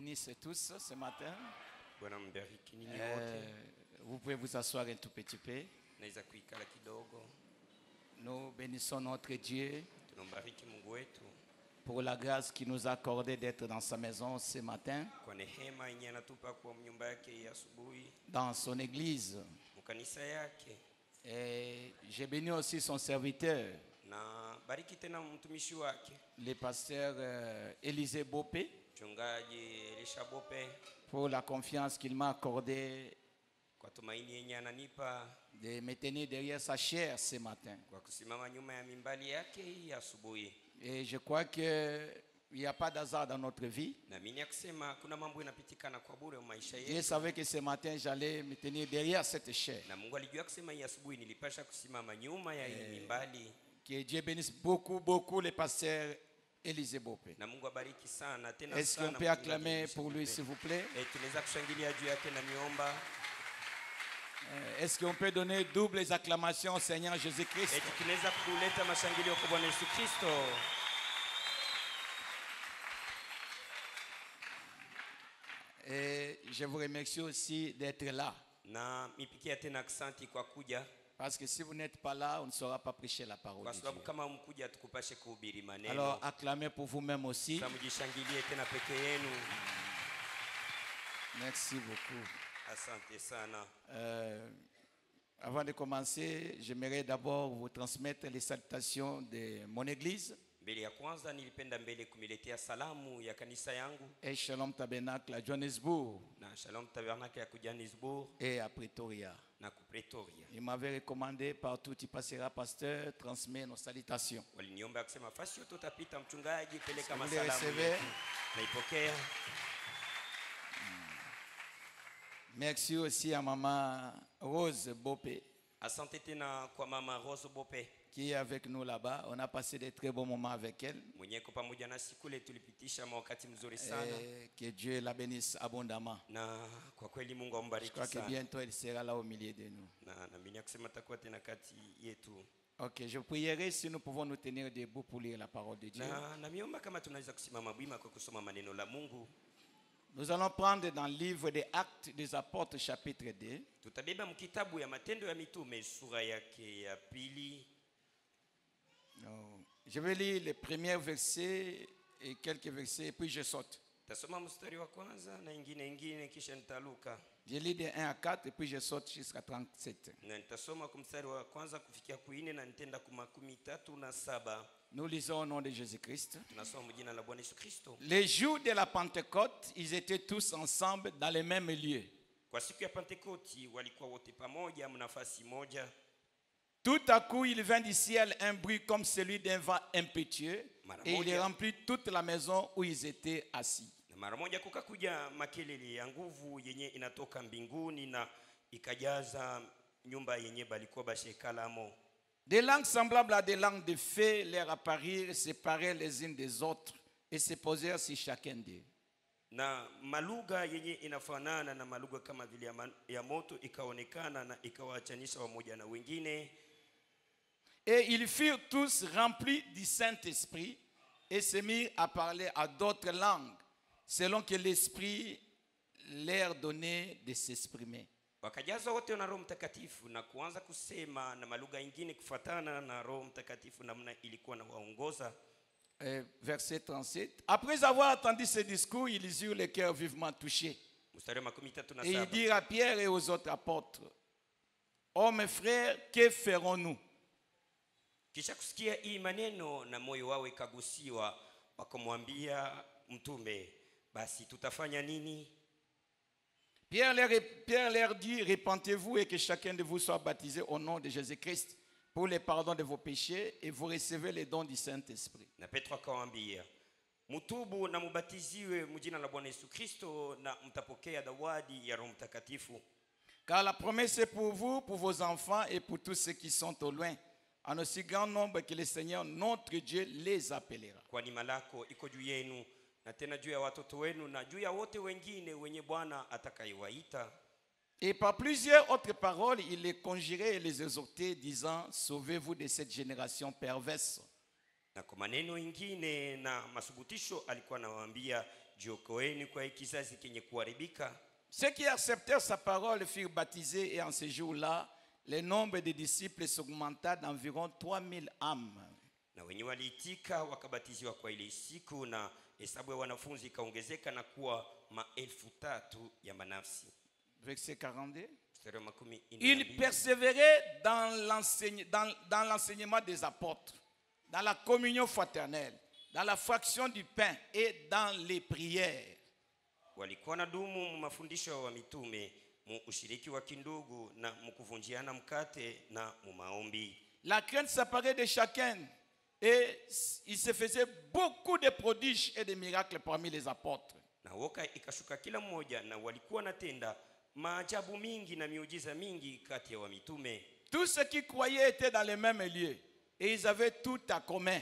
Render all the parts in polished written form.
bénisse tous ce matin. Bwana mbariki ninyi wote. Vous pouvez vous asseoir un tout petit peu. Naweza kuikala kidogo. Nous bénissons notre Dieu Tunambariki Mungu wetu pour la grâce qu'il nous a accordée d'être dans sa maison ce matin, kwa neema yenye anatupa kwa nyumba yake ya asubuhi, dans son église. mkanisa yake. Et j'ai béni aussi son serviteur, Na bariki tena mtumishi wake, le pasteur Élisée Bopé, mchungaji Elisha Bope, pour la confiance qu'il m'a accordée kwa tumaini yenye ananipa de me tenir derrière sa chair ce matin. kwa kusimama nyuma ya mimbali yake hii asubuhi. Et je crois qu'il n'y a pas d'hasard dans notre vie. Na mimi nakusema kuna mambo yanapitikana kwa bure maisha Dieu yetu. savait que ce matin j'allais me tenir derrière cette chair. Na Mungu alijua kusema hii asubuhi nilipasha kusimama nyuma ya hii mimbali. Que Dieu bénisse beaucoup, beaucoup le pasteur Élisée Bopé. Na Mungu abariki sana tena Est-ce sana. qu'on peut acclamer pour lui, s'il vous plaît? Tunaweza kushangilia juu yake na miomba. Est-ce qu'on peut donner doubles acclamations au Seigneur Jésus-Christ? Tunaweza kuleta mashangilio kwa Bwana Yesu Kristo. Et je vous remercie aussi d'être là. Na mipikia tena asante kwa kuja. Parce que si vous n'êtes pas là, on ne saura pas prêcher la parole Kwa de sababu Dieu. kama mkuja tukupashe kuhubiri maneno. Alors acclamez pour vous-même aussi. Sasa mjishangilie tena peke yenu. Merci beaucoup. Asante sana. Avant de commencer, j'aimerais d'abord vous transmettre les salutations de mon église. Mbele ya kwanza nilipenda mbele kumiletea salamu ya kanisa yangu Et Shalom Tabernacle à Johannesburg na Shalom Tabernacle ya Johannesburg et à Pretoria. na Pretoria. Il m'avait recommandé partout tu passeras pasteur, transmets nos salutations. Waliniomba kusema fasi yote utapita mchungaji, peleka Vous les masalamu recevez? yetu. Naipokea. Merci aussi à maman Rose Bopé Asante tena kwa mama Rose Bope qui est avec nous là-bas. On a passé de très bons moments avec elle. mwenye kwa pamoja nasi kule tulipitisha wakati mzuri sana. Et que Dieu la bénisse abondamment. Na kwa kweli Mungu Je ambariki crois que sana. bientôt elle sera là au milieu de nous. Na mimi nakusema takuwa tena kati yetu. Ok, je prierai si nous pouvons nous tenir debout pour lire la parole de Dieu. Na miomba kama tunaweza kusimama bwima kwa kusoma maneno la Mungu. Nous allons prendre dans le livre des Actes des Apôtres chapitre 2. Tutabeba mkitabu ya matendo ya mitume sura yake ya pili. Je vais lire les premiers versets et quelques versets et puis je saute. Tasoma mstari wa kwanza na ingine kisha nitaluka. Je lis de 1 à 4 et puis je saute jusqu'à 37. Na nitasoma kwa mstari wa kwanza kufikia kuine na nitenda ku 37. Nous lisons au nom de Jésus-Christ. Tunasoma jina la Bwana Yesu Kristo. Les jours de la Pentecôte, ils étaient tous ensemble dans le même lieu. Kwa siku ya Pentekoti walikuwa wote pamoja nafasi moja. Tout à coup, il vint du ciel un bruit comme celui d'un vent impétueux et il remplit toute la maison où ils étaient assis. Na mara moja kukakuja makelele ya nguvu yenye inatoka mbinguni na ikajaza nyumba yenye balikuwa bashekalamo. Des langues semblables à des langues de feu leur apparurent, séparées les unes des autres et se posèrent sur chacun d'eux. Na malugha yenye inafanana na malugha kama vile ya moto ikaonekana na ikawaachanisha wamoja na wengine. Et ils furent tous remplis du Saint-Esprit et se mirent à parler à d'autres langues, selon que l'Esprit leur donnait de s'exprimer. Wakajazwa wote na Roho Mtakatifu na kuanza kusema na malugha nyingine kufuatana na Roho Mtakatifu namna ilikuwa na waongoza. Verset 37. Après avoir entendu ce discours, ils eurent le cœur vivement touché. Et ils dirent à Pierre et aux autres apôtres: Oh mes frères, que ferons-nous? Kisha kusikia hii maneno na moyo wao ikagusiwa, wakamwambia mtume, basi tutafanya nini? Pierre leur dit: Repentez-vous et que chacun de vous soit baptisé au nom de Jésus-Christ pour le pardon de vos péchés et vous recevez les dons du Saint-Esprit. Na Petro akawaambia, mutubu na mubatiziwe mjina la Bwana Yesu Kristo na mtapokea zawadi ya Roho Mtakatifu. Car la promesse est pour vous, pour vos enfants et pour tous ceux qui sont au loin, en aussi grand nombre que le Seigneur notre Dieu les appellera. Kwani malako iko juu yenu na tena juu ya watoto wenu na juu ya wote wengine wenye Bwana atakayewaita. Et par plusieurs autres paroles, il les conjurait et les exhortait, disant: Sauvez-vous de cette génération perverse. Na kwa maneno ingine na masubutisho alikuwa anawaambia, jiokoeni kwa hii kizazi kenye kuharibika. Ceux qui acceptèrent sa parole furent baptisés et en ce jour-là, le nombre de disciples s'augmenta d'environ 3000 âmes. Na wenye waliitika wakabatiziwa kwa ile siku na hesabu ya wanafunzi ikaongezeka na kuwa 3000 ya manafsi. Verset 42. Il persévérait dans l'enseignement des apôtres, dans la communion fraternelle, dans la fraction du pain et dans les prières. Walikuwa na dumu mafundisho wa mitume, mu ushiriki wa kindugu na mkuvunjiana mkate na mu maombi. La crainte s'apparaît de chacun et il se faisait beaucoup de prodiges et de miracles parmi les apôtres. Na woka ikashuka kila mmoja na walikuwa natenda maajabu mingi na miujiza mingi kati ya wa mitume. Tous ceux qui croyaient étaient dans les mêmes lieux et ils avaient tout en commun.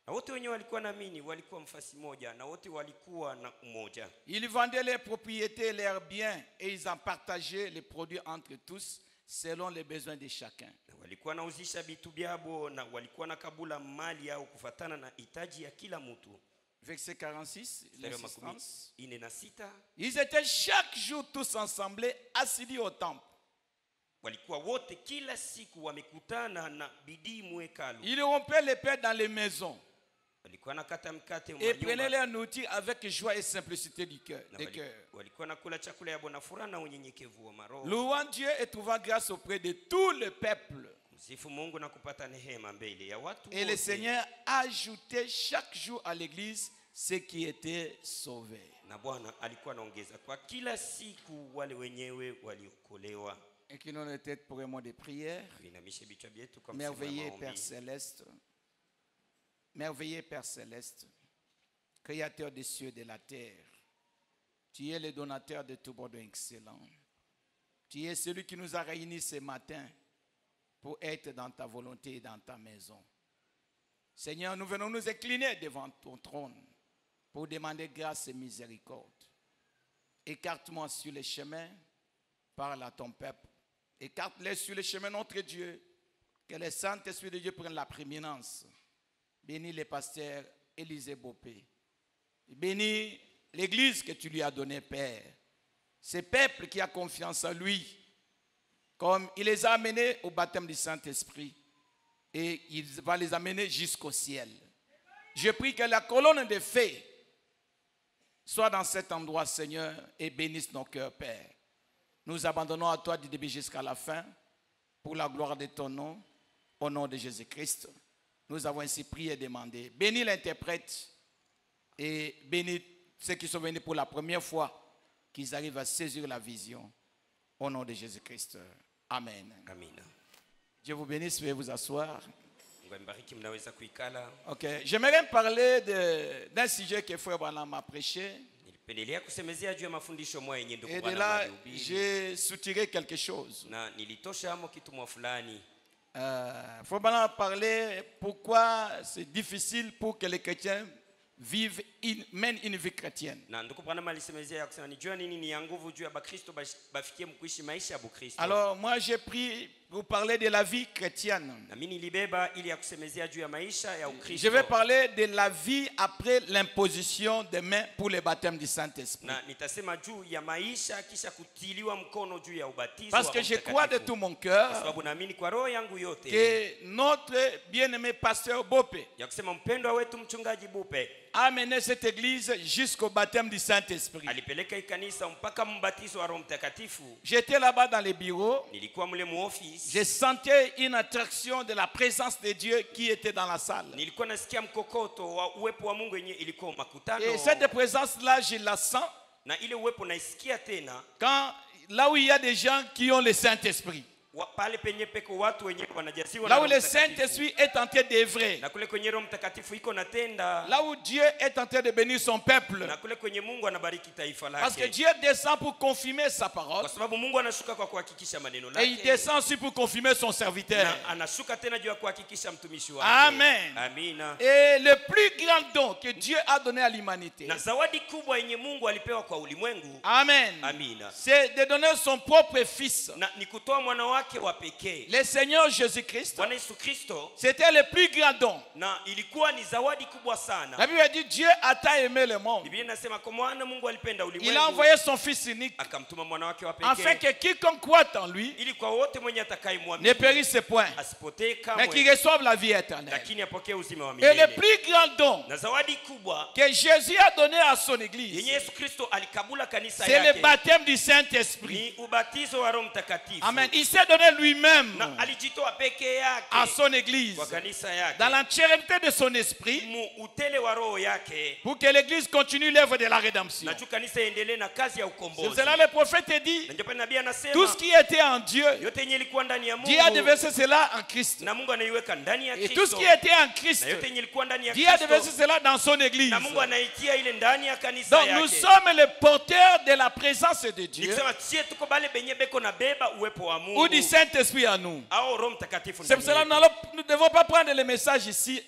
Na wote wenye walikuwa naamini walikuwa mfasi moja na wote walikuwa na umoja. Ils vendaient leurs propriétés et leurs biens et ils en partageaient les produits entre tous selon les besoins de chacun. Na walikuwa nauzisha vitu byabo na walikuwa na kabula mali yao kufatana na hitaji ya kila mtu. Verset 46, ils étaient chaque jour tous ensemble assidus au temple. Walikuwa wote kila siku wamekutana na bidii mwekalu. Ils rompaient les pains dans les maisons walikuwa nakata mkate et prenaient leur nourriture avec joie et simplicité du cœur. Walikuwa nakula chakula yabo na furaha na unyenyekevu wa maroho. Louant Dieu et trouvant grâce auprès de tout le peuple. Msifu Mungu na kupata neema mbele ya watu wote. Et le Seigneur ajoutait chaque jour à l'église ceux qui étaient sauvés. Na Bwana alikuwa anaongeza kwa kila siku wale wenyewe waliokolewa. Inclinons nos têtes pour un mot de prière. Merveilleux Père Céleste, merveilleux Père Céleste, Créateur des cieux et de la terre, tu es le donateur de tout bon excellent. Tu es celui qui nous a réunis ce matin pour être dans ta volonté et dans ta maison. Seigneur, nous venons nous incliner devant ton trône pour demander grâce et miséricorde. Écarte-moi sur le chemin, parle à ton peuple. Écarte-les sur le chemin, notre Dieu. Que le Saint-Esprit de Dieu prenne la prééminence. Bénis les pasteurs Élisée Bopé. Bénis l'église que tu lui as donnée, Père. Ce peuple qui a confiance en lui. Comme il les a amenés au baptême du Saint-Esprit. Et il va les amener jusqu'au ciel. Je prie que la colonne de feu soit dans cet endroit, Seigneur, et bénisse nos cœurs, Père. Nous abandonnons à toi du début jusqu'à la fin, pour la gloire de ton nom, au nom de Jésus-Christ. Nous avons ainsi prié et demandé. Bénis l'interprète et bénis ceux qui sont venus pour la première fois, qu'ils arrivent à saisir la vision, au nom de Jésus-Christ. Amen. Amen. Dieu vous bénisse, veuillez vous asseoir. Ok, j'aimerais parler d'un sujet que Frère Branham a prêché. Et de là, j'ai soutiré quelque chose. Frère Branham a parlé pourquoi c'est difficile pour que les chrétiens mènent une vie chrétienne. Alors moi j'ai pris pour parler de la vie chrétienne. Je vais parler de la vie après l'imposition des mains pour le baptême du Saint-Esprit. Parce que je crois de tout mon cœur que notre bien-aimé pasteur Bopé a mené cette église jusqu'au baptême du Saint-Esprit. J'étais là-bas dans les bureaux. Je sentais une attraction de la présence de Dieu qui était dans la salle. Et cette présence-là, je la sens quand, là où il y a des gens qui ont le Saint-Esprit. Là où le Saint-Esprit est en train d'œuvrer. Là où Dieu est en train de bénir son peuple. Parce que Dieu descend pour confirmer sa parole. Et il descend aussi pour confirmer son serviteur. Amen. Et le plus grand don que Dieu a donné à l'humanité. Amen. C'est de donner son propre fils. wake wa pekee. Le Seigneur Jésus-Christ, Bwana Yesu Kristo, c'était le plus grand don. na ilikuwa ni zawadi kubwa sana. La Bible dit Dieu a tant aimé le monde. Biblia inasema kwa maana Mungu alipenda ulimwengu, Il a envoyé son fils unique akamtuma mwana wake wa afin pekee, que quiconque croit en lui ili kwa wote mwenye ne atakayemwamini périsse point, asipotee mais qu'il kamwe, reçoive la vie éternelle. lakini apokee uzima wa Et le milele. plus grand don Na zawadi kubwa que Jésus a donné à son église, yenye Yesu Kristo alikabula kanisa c'est le yake baptême du Saint-Esprit. ni ubatizo wa Roho Mtakatifu. Amen. Il s'est donné lui-même Na alijitoa peke yake à son église, kwa kanisa yake, dans l'entièreté de son esprit, mu utele wa roho yake, pour que l'église continue l'œuvre de la rédemption. na juu kanisa iendelee na kazi ya C'est ukombozi. pour cela le prophète dit, Na ndio pale nabii anasema tout ce qui était en Dieu, yote yenye ilikuwa ndani ya Dieu a Mungu déversé cela en Christ. na Mungu anaiweka ndani ya Et tout ce Kristo, qui était en Christ, na yote yenye ilikuwa ndani ya Dieu a déversé Kristo cela dans son église. na Mungu anaitia ile ndani ya kanisa Donc nous yake. sommes les porteurs de la présence de Dieu Nikisema sie tuko bale benye beko na beba uwepo wa ou du Mungu Saint-Esprit en nous. au Roho Mtakatifu C'est pour ndani cela yetu. que nous ne devons pas prendre le message ici,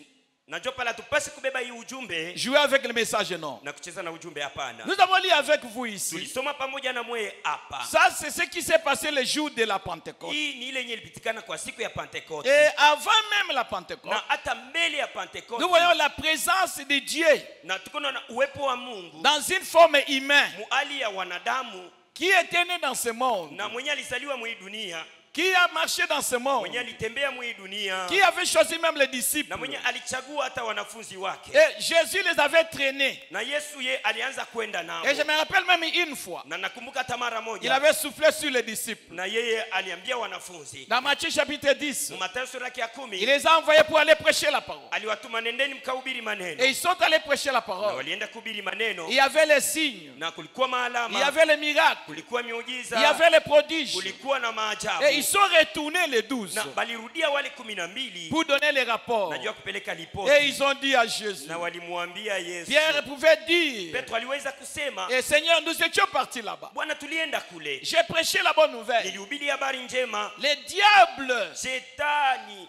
Na ndio pale tupasi kubeba hii ujumbe jouer avec le message, non. na kucheza na ujumbe, hapana. Nous avons lu avec vous ici. Tulisoma pamoja na mweye hapa. Ça, c'est ce qui s'est passé le jour de la Pentecôte. Hii ni ile yenye ilipitikana kwa siku ya Pentekoste. Et avant même la Pentecôte, Na hata mbele ya Pentekoste nous voyons la présence de Dieu na tuko na uwepo wa Mungu dans une forme humaine muali ya wanadamu, qui était né dans ce monde, na mwenye alizaliwa mwi dunia, qui a marché dans ce monde, mwenye alitembea mwi dunia, qui avait choisi même les disciples. na mwenye alichagua hata wanafunzi wake. Et Jésus les avait traînés. Na Yesu ye alianza kwenda nao. Et je me rappelle même une fois, Na nakumbuka hata mara il moja avait soufflé sur les disciples. na yeye aliambia wanafunzi Dans Matthieu chapitre 10, Mathayo sura ya il 10, les a envoyés pour aller prêcher la parole. aliwatuma nendeni mkahubiri Et maneno, ils sont allés prêcher la na parole. walienda kuhubiri maneno, Il y avait les signes, na kulikuwa il y maalama, avait les miracles, kulikuwa il y miujiza, avait les prodiges. kulikuwa na maajabu. Et ils sont retournés les 12 Na balirudia wale 12 pour donner les rapports. najua kupeleka Et ripoti, ils ont dit à Jésus, na walimwambia Yesu. Pierre pouvait dire, Petro aliweza kusema, et Seigneur, nous étions partis là-bas. Bwana, tulienda kule, J'ai prêché la bonne nouvelle. nilihubiri habari njema, Les diables shetani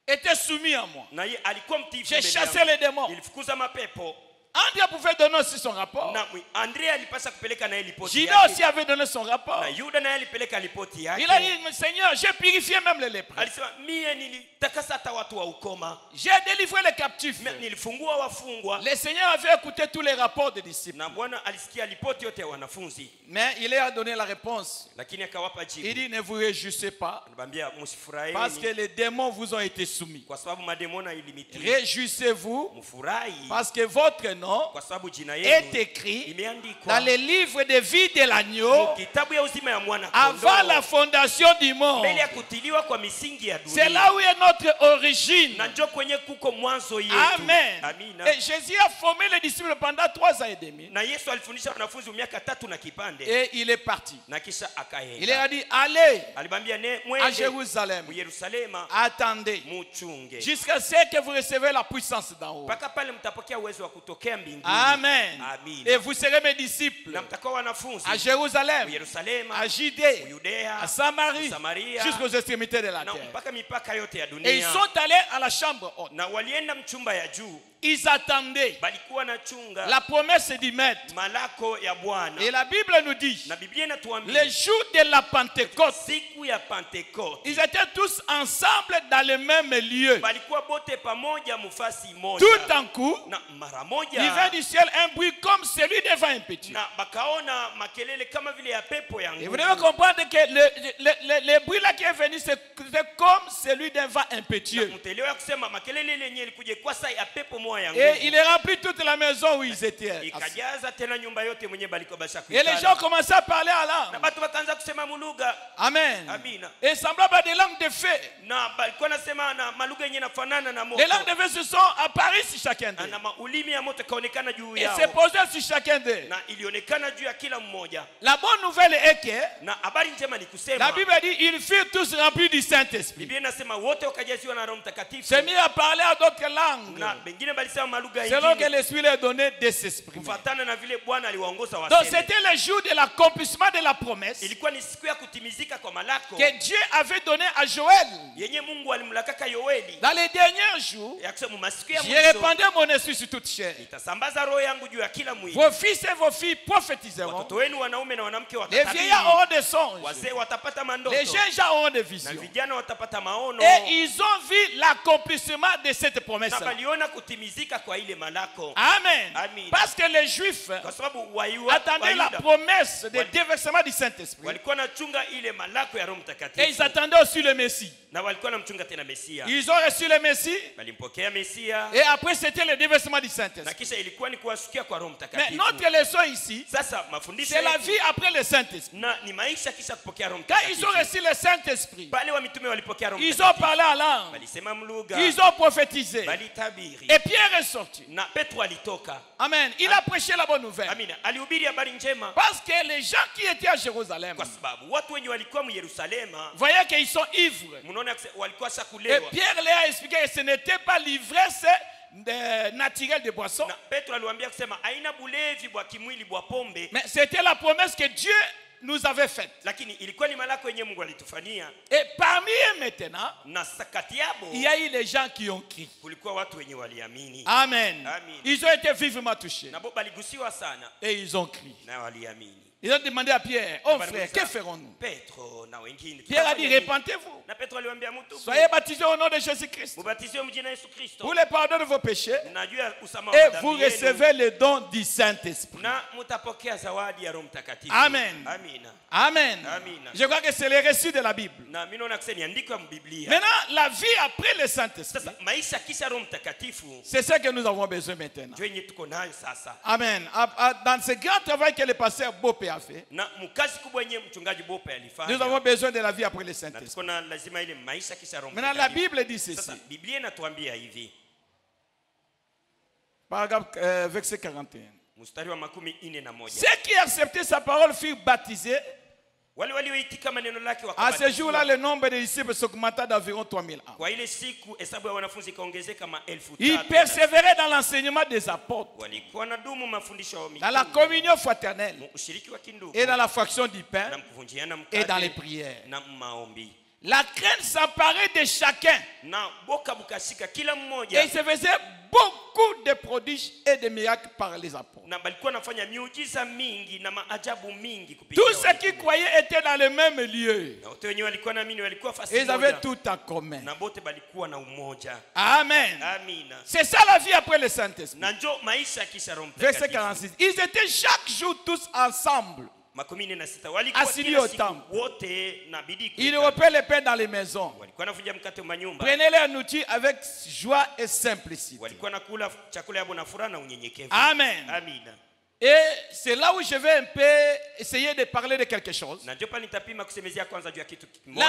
étaient soumis à moi. na ye alikuwa mtiifu J'ai mbele chassé yangu. les démons. Nilifukuza mapepo, André pouvait donner aussi son rapport. na Andrea alipasa kupeleka naye ripoti Judas yake, aussi avait donné son rapport. na Yuda naye alipeleka ripoti yake. Il a dit, Seigneur, j'ai purifié même les lépreux. Alisema mie nilitakasa hata watu wa ukoma, J'ai délivré les captifs. nilifungua wafungwa. Le Seigneur avait écouté tous les rapports des disciples. Na Bwana alisikia ripoti yote ya wanafunzi, Mais il leur a donné la réponse. lakini akawapa Il jibu, dit, ne vous réjouissez pas, anabambia msifurahi parce que les démons vous ont été soumis. kwa sababu mademona ilimitii. Réjouissez-vous, Mfurahi parce que votre nom kwa sababu jina est yenu écrit imeandikwa dans le livre de vie de l'agneau kitabu ya uzima ya mwana avant la kondoo, fondation du monde. mbele ya kutiliwa kwa misingi ya C'est dunia. là où est notre origine. Na njo kwenye kuko mwanzo yetu. Amen. Amina. Et Jésus a formé les disciples pendant 3 ans et demi. Na Yesu alifundisha wanafunzi miaka 3 na kipande, Et il est parti. na kisha Il leur a akaenda. dit, allez Alibambia ne à mwende Jérusalem. mu Yerusalema, Attendez muchunge jusqu'à ce que vous recevez la puissance d'en haut. mpaka pale mtapokea uwezo wa kutokea mbinguni. Amen. Amina. Et vous serez mes disciples Na mtakuwa wanafunzi à mu Jérusalem, Yerusalema, à Judée, mu Yudea, à Samarie, Samaria, jusqu'aux extrémités de la na terre. mpaka mipaka yote ya Et ils dunia. sont allés à la chambre haute. Na walienda mchumba ya juu, Ils attendaient balikuwa na chunga la promesse du Maître. malako ya Bwana. Et la Bible nous dit, Na Biblia le inatuambia jour de la Pentecôte, siku ya Pentekoste ils étaient tous ensemble dans le même lieu. balikuwa bote pamoja mufasi moja, Tout en coup, na mara il vint moja du ciel un bruit comme celui d'un vent impétueux. na bakaona makelele kama vile ya pepo ya Et vous nguvu. devez comprendre que le bruit là qui est venu, c'est comme celui d'un vent Na impétueux. mtaelewa kusema makelele ile yenyewe ilikuja kwa saa ya pepo moja ya Et nguvu, il a rempli toute la maison où ils étaient assis. ikajaza tena nyumba yote mwenye balikuwa basha Et les gens commençaient à parler en na langue. batu wakaanza kusema mulugha. Amen. Amina. Et semblable à des langues de feu. Na balikuwa nasema na malugha yenye nafanana na moto, Les langues de feu se sont apparues sur chacun d'eux. na maulimi ya moto kaonekana juu Et yao, se posaient sur chacun d'eux. na ilionekana juu ya kila mmoja. La bonne nouvelle est que Na habari njema ni la kusema Bible dit ils furent tous remplis du Saint-Esprit. Biblia inasema wote wakajaziwa na Roho Mtakatifu, Se mit à parler à d'autres langues. na bengine selon que l'Esprit leur donnait de s'exprimer. Donc c'était le jour de l'accomplissement de la promesse que Dieu avait donné à Joël. Dans les derniers jours, j'ai répandu mon esprit sur toute chair. Vos fils et vos filles prophétiseront. Les vieillards auront des songes. Les jeunes gens auront des visions. Et ils ont vu l'accomplissement de cette promesse. Amen. Parce que les Juifs attendaient la promesse de déversement du Saint-Esprit. Et ils attendaient aussi le Messie. Ils ont reçu le Messie. Et après c'était le déversement du Saint-Esprit. Mais notre leçon ici, c'est la vie après le Saint-Esprit. Quand ils ont reçu le Saint-Esprit, ils ont parlé en langue. Ils ont prophétisé. Et Pierre est sorti. Amen. Il a prêché la bonne nouvelle. Parce que les gens qui étaient à Jérusalem voyaient qu'ils sont ivres. Et Pierre leur a expliqué que ce n'était pas l'ivresse naturelle de boisson. Mais c'était la promesse que Dieu nous avait faite. Et parmi eux maintenant, il y a eu les gens qui ont crié. Amen. Ils ont été vivement touchés. Et ils ont crié. Ils ont demandé à Pierre, oh frère, que ferons-nous? Pierre a dit, répentez-vous. Soyez baptisés au nom de Jésus-Christ pour le pardon de vos péchés. Et vous recevez le don du Saint-Esprit. Amen. Amen. Je crois que c'est le récit de la Bible. Maintenant, la vie après le Saint-Esprit, c'est ce que nous avons besoin maintenant. Amen. Dans ce grand travail que le pasteur Bopé a fait, nous avons besoin de la vie après le Saint-Esprit. Maintenant, la Bible dit ceci. Paragraphe verset 41. Ceux qui acceptaient sa parole furent baptisés. À ce jour-là, le nombre de disciples s'augmenta d'environ 3000 âmes. Ils persévéraient dans l'enseignement des apôtres, dans la communion fraternelle, et dans la fraction du pain, et dans les prières. La crainte s'emparait de chacun. Et il se faisait beaucoup de prodiges et de miracles par les apôtres. Tous ceux qui croyaient étaient dans le même lieu. Ils avaient tout en commun. Amen. C'est ça la vie après le Saint-Esprit. Verset 46. Ils étaient chaque jour tous ensemble, assis au temple. Ils repèrent les pains dans les maisons. Prenez leur nourriture avec joie et simplicité. Amen. Et c'est là où je vais un peu essayer de parler de quelque chose. La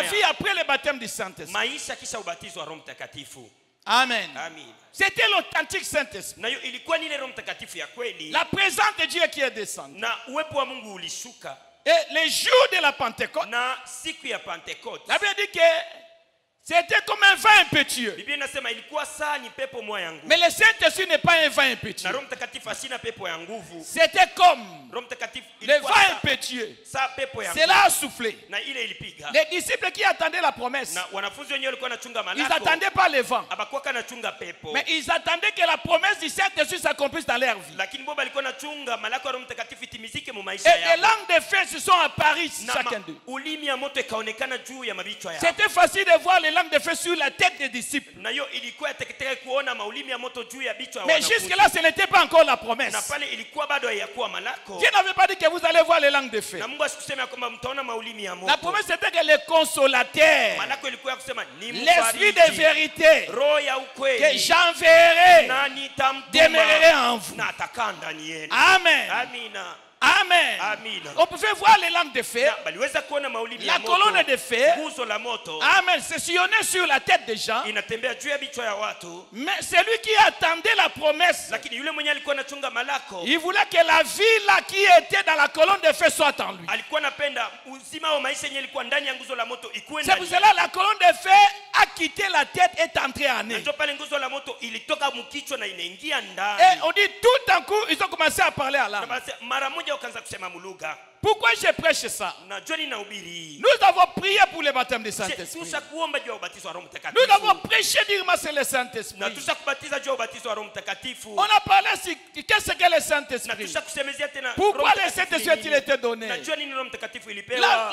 vie après le baptême du Saint-Esprit. Amen. C'était l'authentique Saint-Esprit. La présence de Dieu qui est descendue. Et les jours de la Pentecôte, la Bible dit que c'était comme un vin impétueux. Mais le Saint-Esprit n'est pas un vin impétueux. C'était comme le vin impétueux. Cela a soufflé. Les disciples qui attendaient la promesse, ils n'attendaient pas le vent, mais ils attendaient que la promesse du Saint-Esprit s'accomplisse dans leur vie. Et des langues de feu se sont apparues chacun d'eux. C'était facile de voir les langues de feu sur la tête des disciples. Mais jusque-là, ce n'était pas encore la promesse. Dieu n'avait pas dit que vous allez voir les langues de feu. La promesse c'était que le consolateur, l'esprit de vérité que j'enverrai demeurerait en vous. Amen. Amen. Amina. On pouvait voir les lampes de feu. Baliweza kuona maulidi La ya moto. colonne de feu. Nguzo la moto. Amen. C'est sillonné sur la tête des gens. Inatembea juu ya vichwa ya watu. Mais celui qui attendait la promesse, Lakini yule mwenye alikuwa anachunga malako, il voulait que la vie là qui était dans la colonne de feu soit en lui. alikuwa anapenda uzima wa maisha yenye ilikuwa ndani ya nguzo la moto ikuwe C'est ndani. pour cela la colonne de feu a quitté la tête et est entrée en eux. Ndio pale nguzo la moto ilitoka mkichwa na inaingia ndani. Et on dit tout en coup, ils ont commencé à parler à l'âme. Mara moja wakaanza kusema mulugha. Pourquoi je prêche ça? Najua ninahubiri. Nous avons prié pour le baptême du Saint-Esprit. Tushakuomba juu ya ubatizo wa Roho Mtakatifu. Nous avons prêché directement sur le Saint-Esprit. Na tushakubatiza juu ya ubatizo wa Roho Mtakatifu. On a parlé sur qu'est-ce que le Na Saint-Esprit. tushakusemezea tena Pourquoi le Saint-Esprit a-t-il été donné? Najua nini Roho Mtakatifu ilipewa. Là,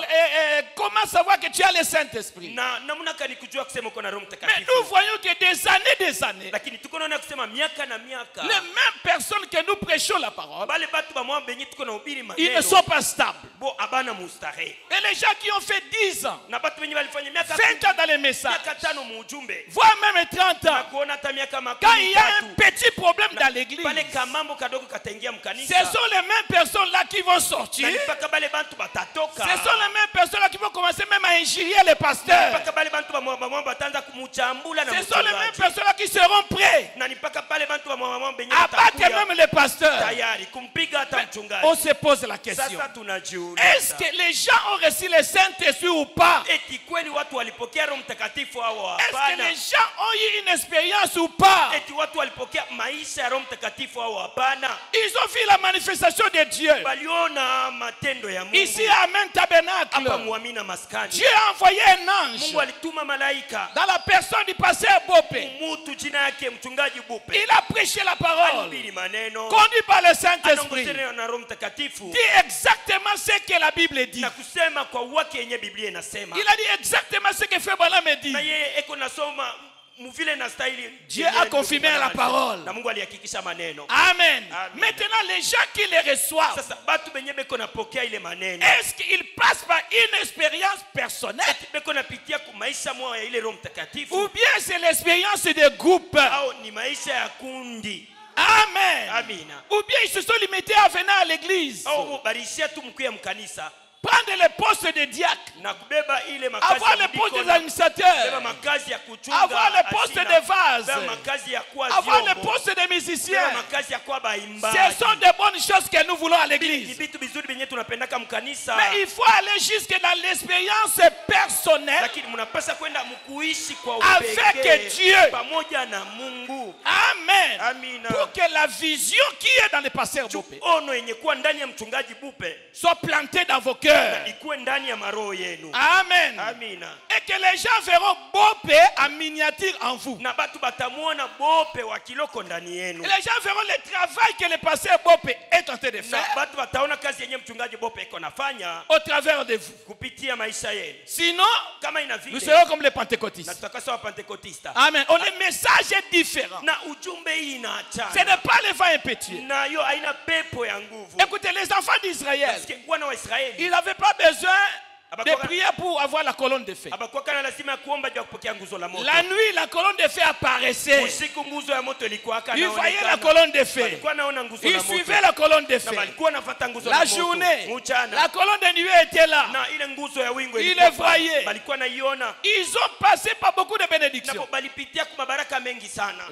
comment savoir que tu as le Saint-Esprit? Na namna gani kujua kusema uko na Roho Mais Mtakatifu? nous voyons que des années, Lakini tuko naona kusema miaka na miaka. les mêmes personnes que nous prêchons la parole, Bale batu ba mwambe yenye tuko na hubiri ils ne maneno. sont pas stables. Bo abana mustarehe. Et les gens qui ont fait 10 ans, Na batu wenye walifanya miaka 20 ans dans les messages, miaka 5 mu ujumbe. voire même 30 Na ans, kuona hata miaka quand il y a un 13. petit problème dans l'église, Pale kamambo kadogo kataingia ce mkanisa. sont les mêmes personnes là qui vont sortir. Na mpaka bale bantu batatoka. Ce sont les mêmes personnes là qui vont commencer même à injurier les pasteurs. Mpaka bale bantu ba mwamba bataanza kumuchambula na Ce sont les mêmes mchungaji. personnes là qui seront prêts Na mpaka pale bantu ba mwamba yenye à battre watakuya même les pasteurs. tayari kumpiga hata mchungaji. On se pose la question. Sasa tunajiuliza. Est-ce que les gens ont reçu le Saint-Esprit ou pas? Eti kweli watu walipokea Roho Mtakatifu au Est-ce que hapana? les gens ont eu une expérience ou pas? Eti watu walipokea maisha ya Roho Mtakatifu au hapana? Ils ont vu la manifestation de Dieu. Waliona matendo ya Mungu. Ici à Amen Tabernacle, Hapa Muamina maskani. Dieu a envoyé un ange Mungu alituma malaika. dans la personne du pasteur Bopé. Mutu jina yake mchungaji Bupe. Il a prêché la parole, Alihubiri maneno. conduit par le Saint-Esprit. Anaongozwa na Roho Mtakatifu. Dit exactement ce que la Bible dit. Na kusema kwa uwake yenye Biblia inasema. Il a dit exactement ce que Frère Branham dit. Na yeye eko nasoma muvile na style. Dieu a confirmé la parole. Na Mungu alihakikisha maneno. Amen. Amen. Maintenant, les gens qui les reçoivent, Sasa batu benye beko napokea ile maneno. est-ce qu'ils passent par une expérience personnelle Eti beko napitia ku maisha moja ya ile Roho Mtakatifu. ou bien c'est l'expérience de groupe? Au ni maisha ya kundi. Amen. Amina. Ou bien ils se sont limités à venir à l'église, Au barishia tu mkuya mkanisa. prendre le poste de diacre, Na kubeba ile makazi avoir ya le poste mdiko, des administrateurs, kubeba makazi ya kuchunga, avoir le poste hazina, de vase, kubeba makazi ya kuwa avoir le vyombo, poste de kubeba musicien. makazi ya kuwa baimbaji. Ce sont de bonnes choses que nous voulons à Ni l'église. vitu vizuri venye tunapendaka mkanisa. Mais il faut aller jusque dans l'expérience personnelle Lakini mnapaswa kwenda mkuishi kwa avec upekee Dieu. pamoja na Mungu. Amen. Amina. Pour que la vision qui est dans le pasteur Bopé Ono yenye kuwa ndani ya mchungaji Bupe soit plantée dans vos cœurs. ikuwe ndani ya maroho yenu. Amen. Amina. Et que les gens verront Bopé en miniature en vous. Na batu batamuona Bope wa kiloko ndani yenu. Et les gens verront le travail que le pasteur Bopé est en train de Na faire batu bataona kazi yenye mchungaji Bope iko nafanya au travers de vous. kupitia maisha yenu. Sinon, Kama ina nous vile serons comme les na pentecôtistes. tutakuwa sawa Pentekotista. Amen. Oh, le message est différent. Na ujumbe hii Ce inaachana. n'est pas le vent impétueux. Na hiyo haina pepo ya nguvu. Écoutez, les enfants d'Israël, Parce que wana wa Israeli ils n'avaient pas besoin de prier pour avoir la colonne de feu. abakuwa kana lazima ya kuomba juu ya kupokea nguzo la moto. La nuit, la colonne de feu apparaissait. Usiku nguzo ya moto ilikuwa kana Ils voyaient la colonne de feu. Walikuwa naona nguzo la Ils moto. suivaient la colonne de Na feu. walikuwa nafuata nguzo la La moto. journée, Mchana. la colonne de nuée était là. Na ile nguzo ya wingu Ils ilikuwa le voyaient. walikuwa naiona. Ils ont passé par beaucoup de Na bénédictions. balipitia kwa mabaraka mengi sana.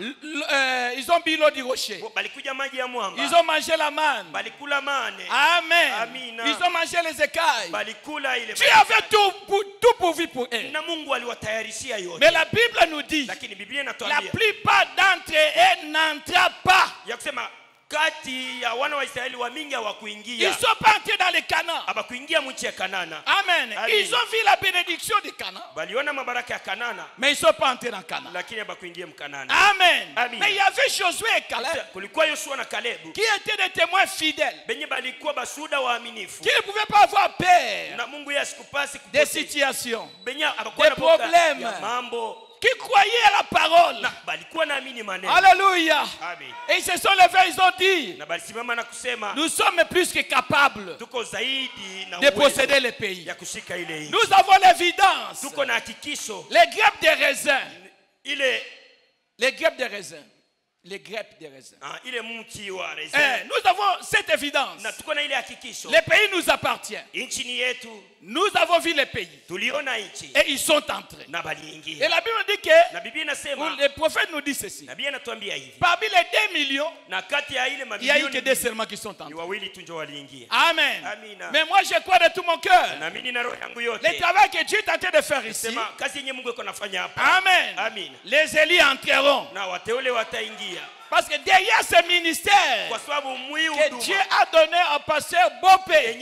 Ils ont bu l'eau du rocher. Balikuja maji ya mwamba. Ils ont mangé la manne. Balikula mane. Amen. Amina. Ils ont mangé les écailles. Balikula ile Dieu avait tout pourvu pour eux. na Mungu aliwatayarishia yote. Mais la Bible nous dit, Lakini Biblia la inatuambia plupart d'entre eux n'entrent pas. ya kusema kati ya wana wa Israeli wa mingi Ils hawakuingia. ne sont pas entrés dans le Canaan. Hawakuingia mchi ya Kanana. Amen. Amen. Ils ont vu la bénédiction du Canaan. Baliona mabaraka ya Kanana Mais ils ne sont pas entrés dans le Canaan. lakini hawakuingia mkanana. Amen. Amen. Mais il y avait Josué et Caleb Kulikuwa Yoshua na Kalebu qui étaient des témoins fidèles, benye balikuwa basuda waaminifu. qui ne pouvaient pas avoir peur Na Mungu yeye asikupasi des kupotea. situations, Benye hawakuwa des na boka problèmes. ya mambo. qui croyaient à la parole. Na balikuwa naamini maneno. Alléluia. Amen. Et ils se sont levés, ils ont dit, Na balisimama na kusema nous sommes plus que capables tuko zaidi na de uwezo posséder le pays. ya kushika ile nchi. Nous avons l'évidence. Tuko na hakikisho Les grappes de raisin. ile Les grappes de raisin. les greppes des raisins. Nous avons cette évidence. Les pays nous appartiennent. Nous avons vu les pays. Et ils sont entrés. Et la Bible dit que le prophète nous dit ceci. Parmi les 2 millions, il n'y a eu que 2 seulement qui sont entrés. Amen. Mais moi je crois de tout mon cœur. Le travail que Dieu est en train de faire ici. Amen. Les élus entreront. Parce que derrière ce ministère que Dieu a donné au pasteur Bopé,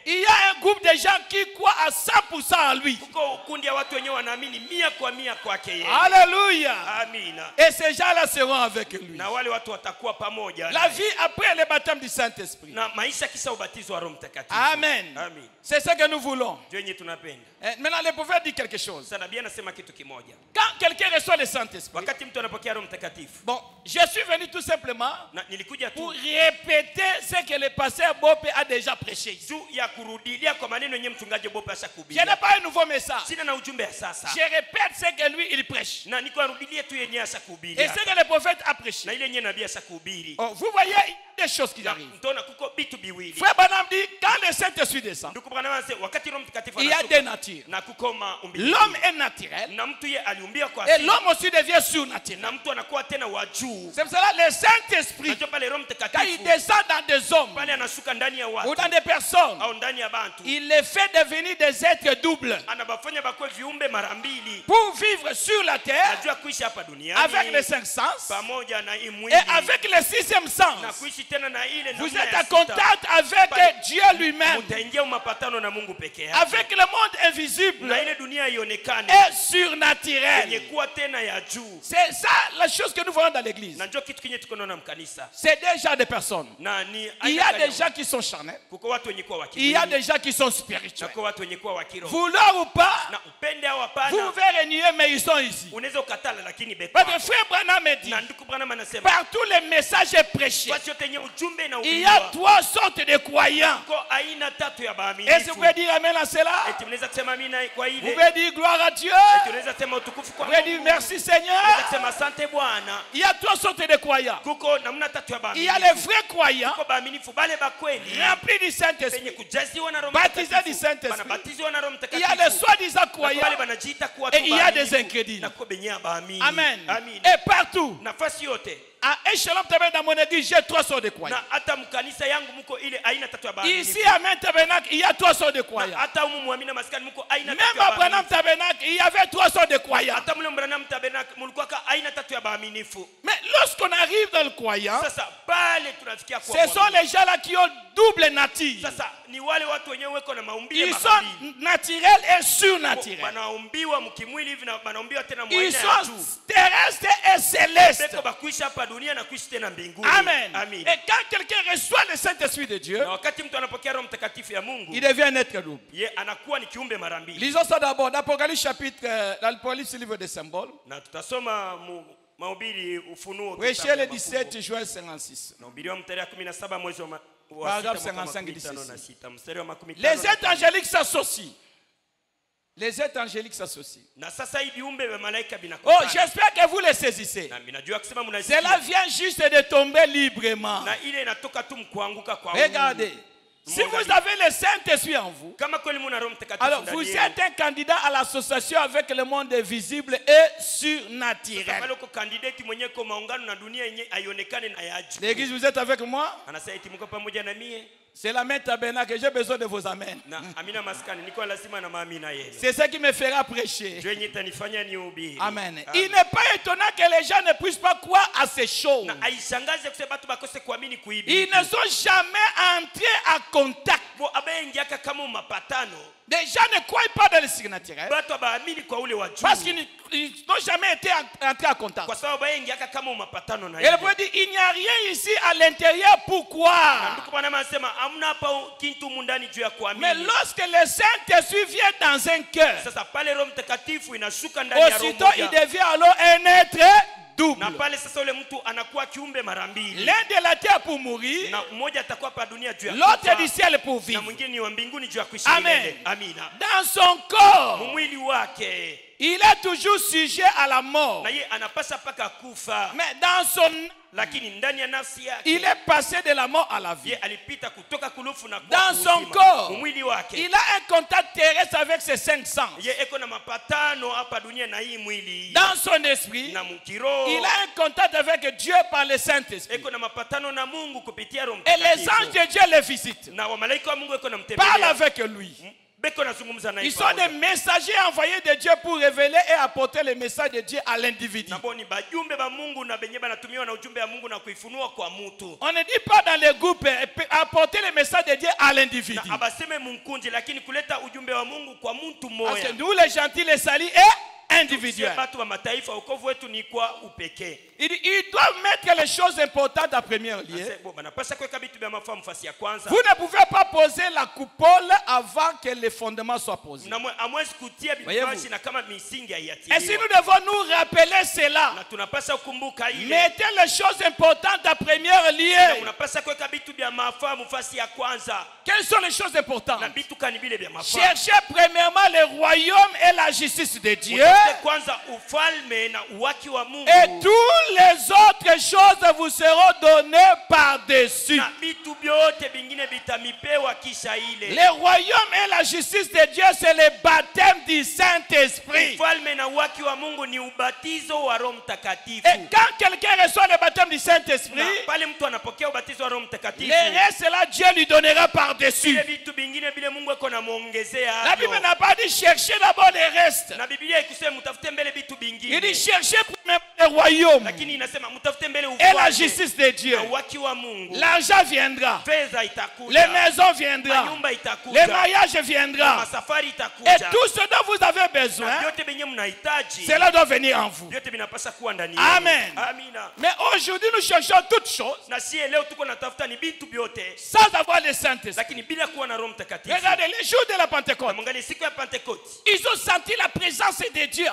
il y a un groupe de gens qui croient à 100% en lui. Alléluia. Et ces gens-là seront avec lui. La vie après le baptême du Saint-Esprit. Amen. C'est ce que nous voulons. Maintenant, le prophète dit quelque chose. Quand quelqu'un reçoit le Saint-Esprit, bon, je suis venu tout simplement pour répéter ce que le pasteur Bopé a déjà prêché. Je n'ai pas un nouveau message. Je répète ce que lui il prêche. Et ce que le prophète a prêché. Oh, vous voyez, il y a des choses qui arrivent. Frère Branham dit, quand le Saint-Esprit descend, il y a des natures. L'homme est naturel. Et l'homme aussi devient surnaturel. C'est pour cela le Saint-Esprit, quand il descend dans des hommes ou dans des personnes, il les fait devenir des êtres doubles pour vivre sur la terre avec les 5 sens et avec le 6e sens. Vous êtes en contact avec Dieu lui-même, avec le monde invisible et surnaturel. C'est ça la chose que nous voyons dans l'église. C'est déjà des personnes. Il y a des gens qui sont charnels. Il y a des gens qui sont spirituels. Vouloir ou pas, vous pouvez renier, mais ils sont ici. Votre frère Branham me dit, par tous les messages prêchés, il y a 3 sortes de croyants. Est-ce que vous pouvez dire amen à cela? Vous pouvez dire gloire à Dieu? Vous pouvez dire merci Seigneur? Il y a 3 sortes de croyants. Il y a les vrais croyants, remplis du Saint-Esprit, baptisés du Saint-Esprit. Il y a les soi-disant croyants et il y a des incrédules. Amen. Et partout, à Echelon Tabernacle dans mon église, j'ai 3 sortes de croyants. Ici à Main Tabernacle, il y a 3 sortes de croyants. Même à Branham Tabernacle, il y avait 3 sortes de croyants. Mais lorsqu'on arrive dans le croyant, ce sont les gens là qui ont double nature. Ils sont naturels et surnaturels. Ils sont terrestres et célestes. Amen. Et quand quelqu'un reçoit le Saint-Esprit de Dieu, il devient un être double. Lisons ça d'abord dans l'Apocalypse chapitre, dans l'Apocalypse livre des symboles. Prêchez le 17 juin 56. Paragraphe 55 dit ceci. Les êtres angéliques s'associent. Les êtres angéliques s'associent. Oh, j'espère que vous les saisissez. Cela vient juste de tomber librement. Regardez. Si vous avez le Saint-Esprit en vous, alors vous êtes un candidat à l'association avec le monde visible et surnaturel. L'église, vous êtes avec moi? C'est la Main Tabernacle, j'ai besoin de vos amens. C'est ce qui me fera prêcher. Amen. Il n'est pas étonnant que les gens ne puissent pas croire à ces choses. Ils ne sont jamais entrés à contact. Les gens ne croient pas dans le surnaturel parce qu'ils n'ont jamais été entrés à contact. Et le prophète dit, il n'y a rien ici à l'intérieur pour croire. Mais lorsque le Saint-Esprit vient dans un cœur, aussitôt il devient alors un être double. L'un de la terre pour mourir, l'autre du ciel pour vivre. Amen. Dans son corps, il est toujours sujet à la mort. na yeye anapasa paka kufa, Mais dans son lakini ndani ya nafsi yake il est passé de la mort à la vie. yeye alipita kutoka kulufu na Dans son corps, mwili wake. il a un contact terrestre avec ses 5 sens. Yeye eko na mapatano hapa dunia na hii mwili. Dans son esprit, na mukiro, il a un contact avec Dieu par le Saint-Esprit. eko na mapatano na Mungu kupitia Roho Et les Mtakatifu. anges de Dieu le visitent. Na wamalaika wa Mungu eko na Parle mtembelea. avec lui. Beko nazungumza naye. Ils sont des messagers envoyés de Dieu pour révéler et apporter le message de Dieu à l'individu. Na boni bajumbe ba Mungu na benye banatumiwa na ujumbe wa Mungu na kuifunua kwa mtu. On ne dit pas dans les groupes apporter le message de Dieu à l'individu. Na abaseme munkunji lakini kuleta ujumbe wa Mungu kwa mtu Parce mmoja. que nous les gentils, les salis est individuel. Batu wa mataifa wokovu wetu ni kwa upekee. Ils doivent mettre les choses importantes en premier lieu. Vous ne pouvez pas poser la coupole avant que les fondements soient posés. Et si nous devons nous rappeler cela, mettez les choses importantes en premier lieu. Quelles sont les choses importantes? Cherchez premièrement le royaume et la justice de Dieu. Et tous les autres choses vous seront données par-dessus. Le royaume et la justice de Dieu, c'est le baptême du Saint-Esprit. Et quand quelqu'un reçoit le baptême du Saint-Esprit, le reste là, Dieu lui donnera par-dessus. La Bible n'a pas dit chercher d'abord le reste. Il dit chercher premièrement le royaume et la justice de Dieu. L'argent viendra, les maisons viendront, les mariages viendront, et tout ce dont vous avez besoin, cela doit venir en vous. Amen. Mais aujourd'hui nous cherchons toutes choses sans avoir le Saint-Esprit. Regardez les jours de la Pentecôte, ils ont senti la présence de Dieu.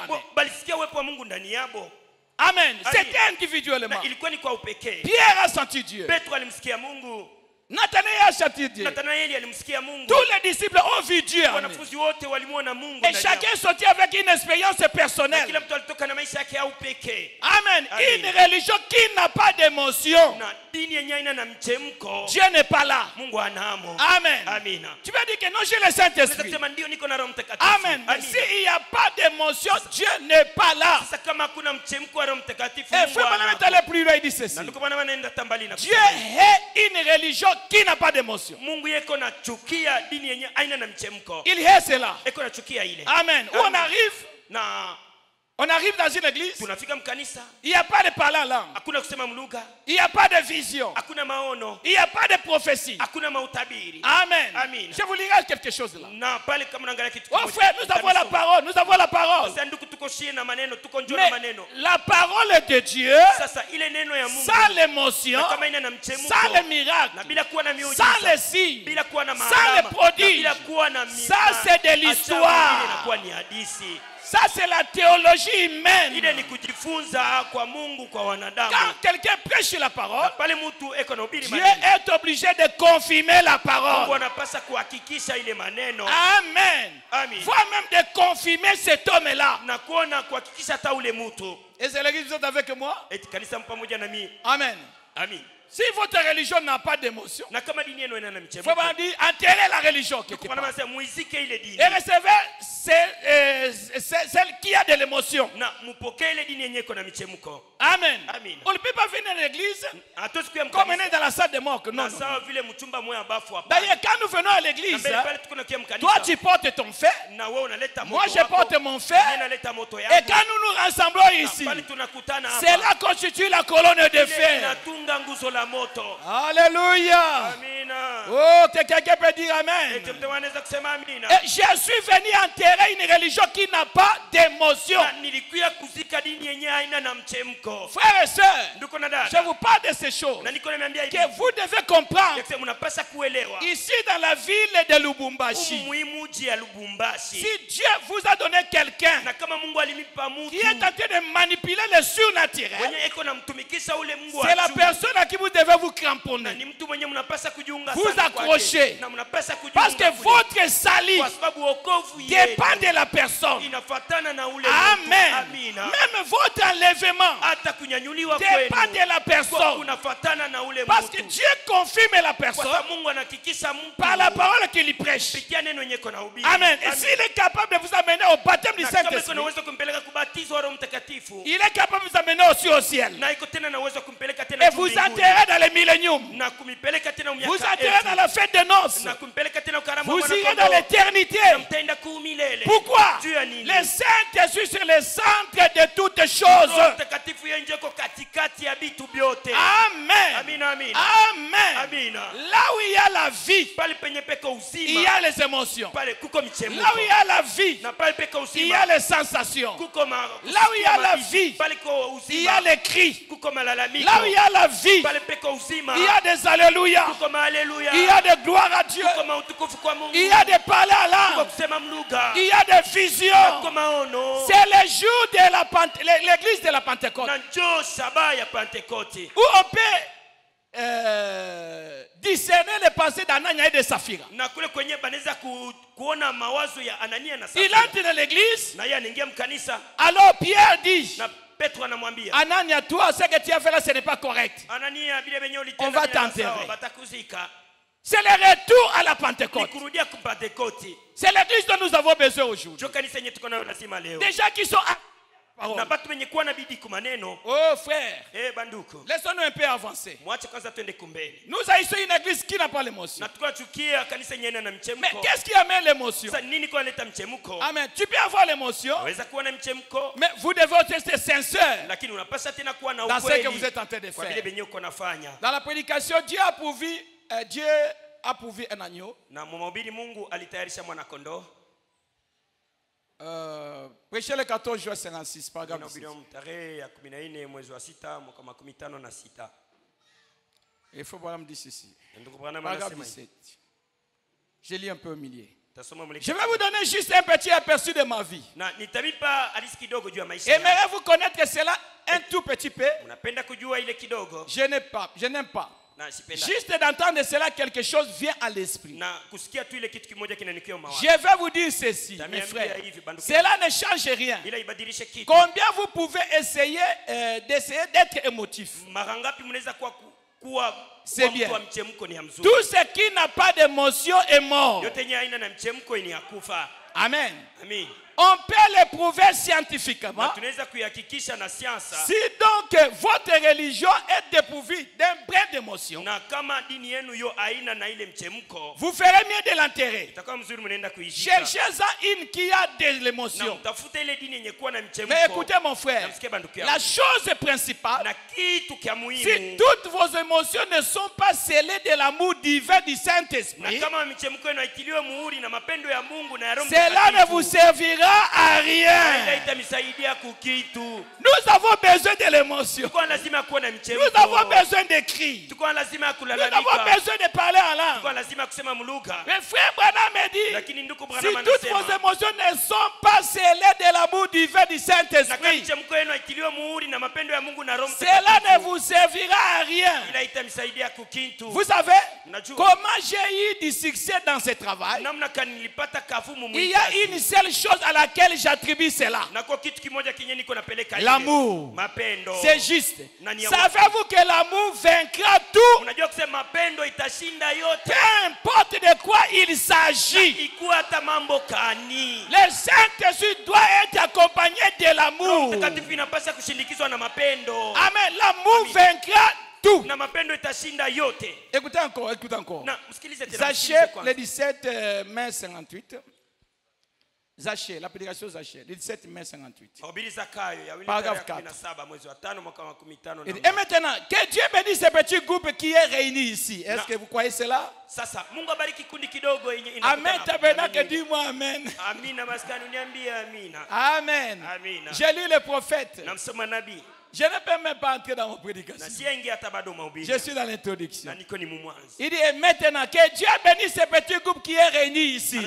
Amen. C'était individuellement. Pierre a senti Dieu. Nathanaël a senti Dieu. Tous les disciples ont vu Dieu. Et chacun sortit avec une expérience personnelle. Amen. Une religion qui n'a pas d'émotion, Dieu n'est pas là. Amen. Tu vas dire que non, j'ai le Saint-Esprit. Amen. Mais s'il n'y a pas d'émotion, Dieu n'est pas là. Et frère, maintenant aller plus loin, il dit ceci. Dieu est une religion qui n'a pas d'émotion. Il est cela. Amen. Où on arrive? On arrive dans une église. Il n'y a pas de parler en langue. Il n'y a pas de vision. Il n'y a pas de prophétie. Amen. Je vous lirai quelque chose là. Oh frère, nous avons la parole. Nous avons la parole. Mais la parole de Dieu, sans l'émotion, sans les miracles, sans les signes, sans les prodiges, ça c'est de l'histoire. Ça c'est la théologie humaine. Quand quelqu'un prêche la parole, Dieu est obligé de confirmer la parole. Amen. Faut même de confirmer cet homme-là. Et c'est l'église, vous êtes avec moi? Amen. Si votre religion n'a pas d'émotion, il faut dire enterrer la religion quelque part. Et recevez celle qui a de l'émotion. Amen. On ne peut pas venir à l'église comme on est dans la salle de mort. Non. D'ailleurs, quand nous venons à l'église, toi tu portes ton fait, moi je porte mon fait. Et quand nous nous rassemblons ici, cela constitue la colonne de fer. Alléluia. Oh, que quelqu'un peut dire amen. Et je suis venu enterrer une religion qui n'a pas d'émotion. Frères et sœurs, je vous parle de ces choses que vous devez comprendre. Ici dans la ville de Lubumbashi, si Dieu vous a donné quelqu'un qui est en train de manipuler le surnaturel, c'est la personne à qui vous devez vous cramponner. vous accrochez. Parce que votre salut dépend de la personne. Amen. Même votre enlèvement dépend de la personne. Parce que Dieu confirme la personne par la parole qu'il prêche. Amen. Et s'il est capable de vous amener au baptême du Saint-Esprit, il est capable de vous amener aussi au ciel. Et vous entrerez dans le millénium. Vous entrerez dans la fête de noces. Vous irez dans l'éternité. Pourquoi? Le Saint-Esprit sur le centre de toutes choses. Amen. Amen. Là où il y a la vie, il y a les émotions. Là où il y a la vie, il y a les sensations. Là où il y a la vie, il y a les cris. Là où il y a la vie, il y a des alléluia. Il y a des gloires à Dieu. Il y a des parler à l'âme. Il y a des visions. C'est le jour de l'église de la Pentecôte. Où on peut discerner les pensées d'Anania et de Saphira. Il entre dans l'église. Alors Pierre dit, Anania, toi, ce que tu as fait là, ce n'est pas correct. On va t'enterrer. C'est le retour à la Pentecôte. C'est l'église dont nous avons besoin aujourd'hui. Des gens qui sont... Oh frère, laissons-nous un peu avancer. Nous haïssons une église qui n'a pas l'émotion. Mais qu'est-ce qui amène l'émotion? Amen. Tu peux avoir l'émotion, mais vous devez être sincère dans ce que vous êtes en train de faire. Dans la prédication, Dieu a pourvu un agneau. Prêchez le 14 juin 56, paragraphe 6. Il faut voir me dire ceci. Paragraphe 17. Je lis un peu au milieu. Je vais vous donner juste un petit aperçu de ma vie. Aimeriez-vous connaître cela un tout petit peu? Je n'aime pas. Juste d'entendre cela, quelque chose vient à l'esprit. Je vais vous dire ceci, mes frères. Cela ne change rien. Combien vous pouvez essayer d'être émotif? C'est bien. Tout ce qui n'a pas d'émotion est mort. Amen. On peut l'éprouver scientifiquement. Si donc votre religion est dépourvue d'un brin d'émotion, vous ferez mieux de l'enterrer. Cherchez-en une qui a de l'émotion. Mais écoutez mon frère, la chose principale, si toutes vos émotions ne sont pas scellées de l'amour divin du Saint-Esprit, cela ne vous servira à rien. Nous avons besoin de l'émotion. Nous avons besoin de cris. Nous avons besoin de parler en langue. Mais frère Branham me dit, si toutes vos émotions ne sont pas scellées de l'amour divin du Saint-Esprit, cela ne vous servira à rien. Vous savez comment j'ai eu du succès dans ce travail? Il y a une seule chose à laquelle j'attribue cela. L'amour. C'est juste. Savez-vous que l'amour vaincra tout? Peu importe de quoi il s'agit. Le Saint-Esprit doit être accompagné de l'amour. Amen. L'amour vaincra tout. Écoutez encore. Zaché, le 17 mai 58. Zaché, la prédication Zaché, le 17 mai 58. Paragraphe 4. Et maintenant, que Dieu bénisse ce petit groupe qui est réuni ici. Est-ce que vous croyez cela? Amen. Tabernacle, dis-moi amen. Amen. J'ai lu le prophète. Je ne peux même pas entrer dans mon prédication. Je suis dans l'introduction. Il dit, et maintenant, que Dieu bénisse ce petit groupe qui est réuni ici.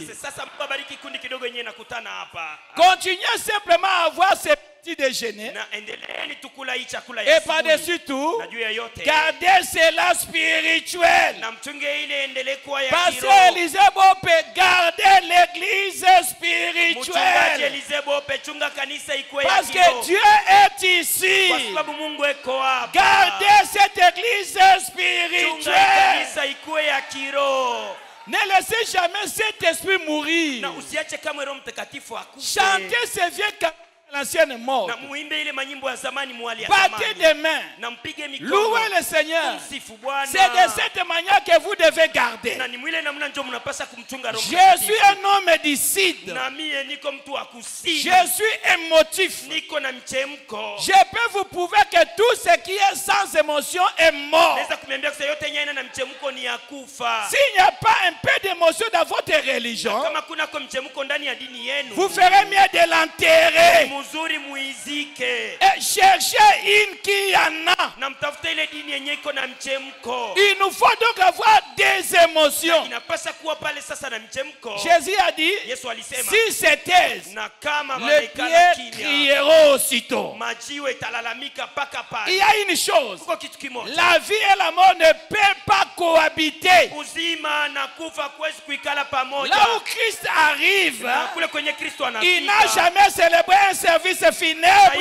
Continuez simplement à avoir ces petit déjeuner. Na endeleeni tukula hii chakula Et ya par-dessus tout, na juu ya yote gardez cela spirituel. na mchunge ile endelee kuwa ya Pasteur kiroho. Élisée Bope, gardez l'église Mchungaji spirituelle. Elisée Bope, chunga kanisa ikuwe ya Parce que kiroho. Dieu est ici. Kwa sababu Mungu eko hapa. Gardez cette église Chunga spirituelle. kanisa ikuwe ya kiroho. Ne laissez jamais cet esprit mourir. Na usiache kama Roho Mtakatifu akufe. Chantez ces vieux cantiques à l'ancienne mort. Na muimbe ile manyimbo ya zamani mwali ya Battez zamani. des mains. Na mpige mikono. Louez le Seigneur. Msifu Bwana. C'est de cette manière que vous devez garder. Na ni mwile namna ndio mnapaswa kumchunga Roho Je Mtakatifu. suis un homme d'icide. Na mie niko mtu wa kusini. Je suis émotif. Niko na mchemko. Je peux vous prouver que tout ce qui est sans émotion est mort. Naweza kumwambia kwa yote yenye na mchemko ni ya kufa. S'il n'y a pas un peu d'émotion dans votre religion, Kama kuna kwa mchemko ndani ya dini yenu, vous ferez mieux de l'enterrer. mzuri muizike. Et cherchez une qui en a. Na mtafuta ile dini yenye iko na mchemko. Il nous faut donc avoir des émotions. Inapaswa kuwa pale sasa na mchemko. Jésus a dit, Yesu alisema, si c'est taise, na kama les wamekana pieds kimya, crieront aussitôt. majiwe italalamika paka Il y pale. a une chose, Kuko kitu kimoja. la vie et la mort ne peuvent pas cohabiter. Uzima na kufa kuwezi kuikala pamoja. Là où Christ arrive, Na kule kwenye Kristo il n'a anafika. jamais célébré un service funèbre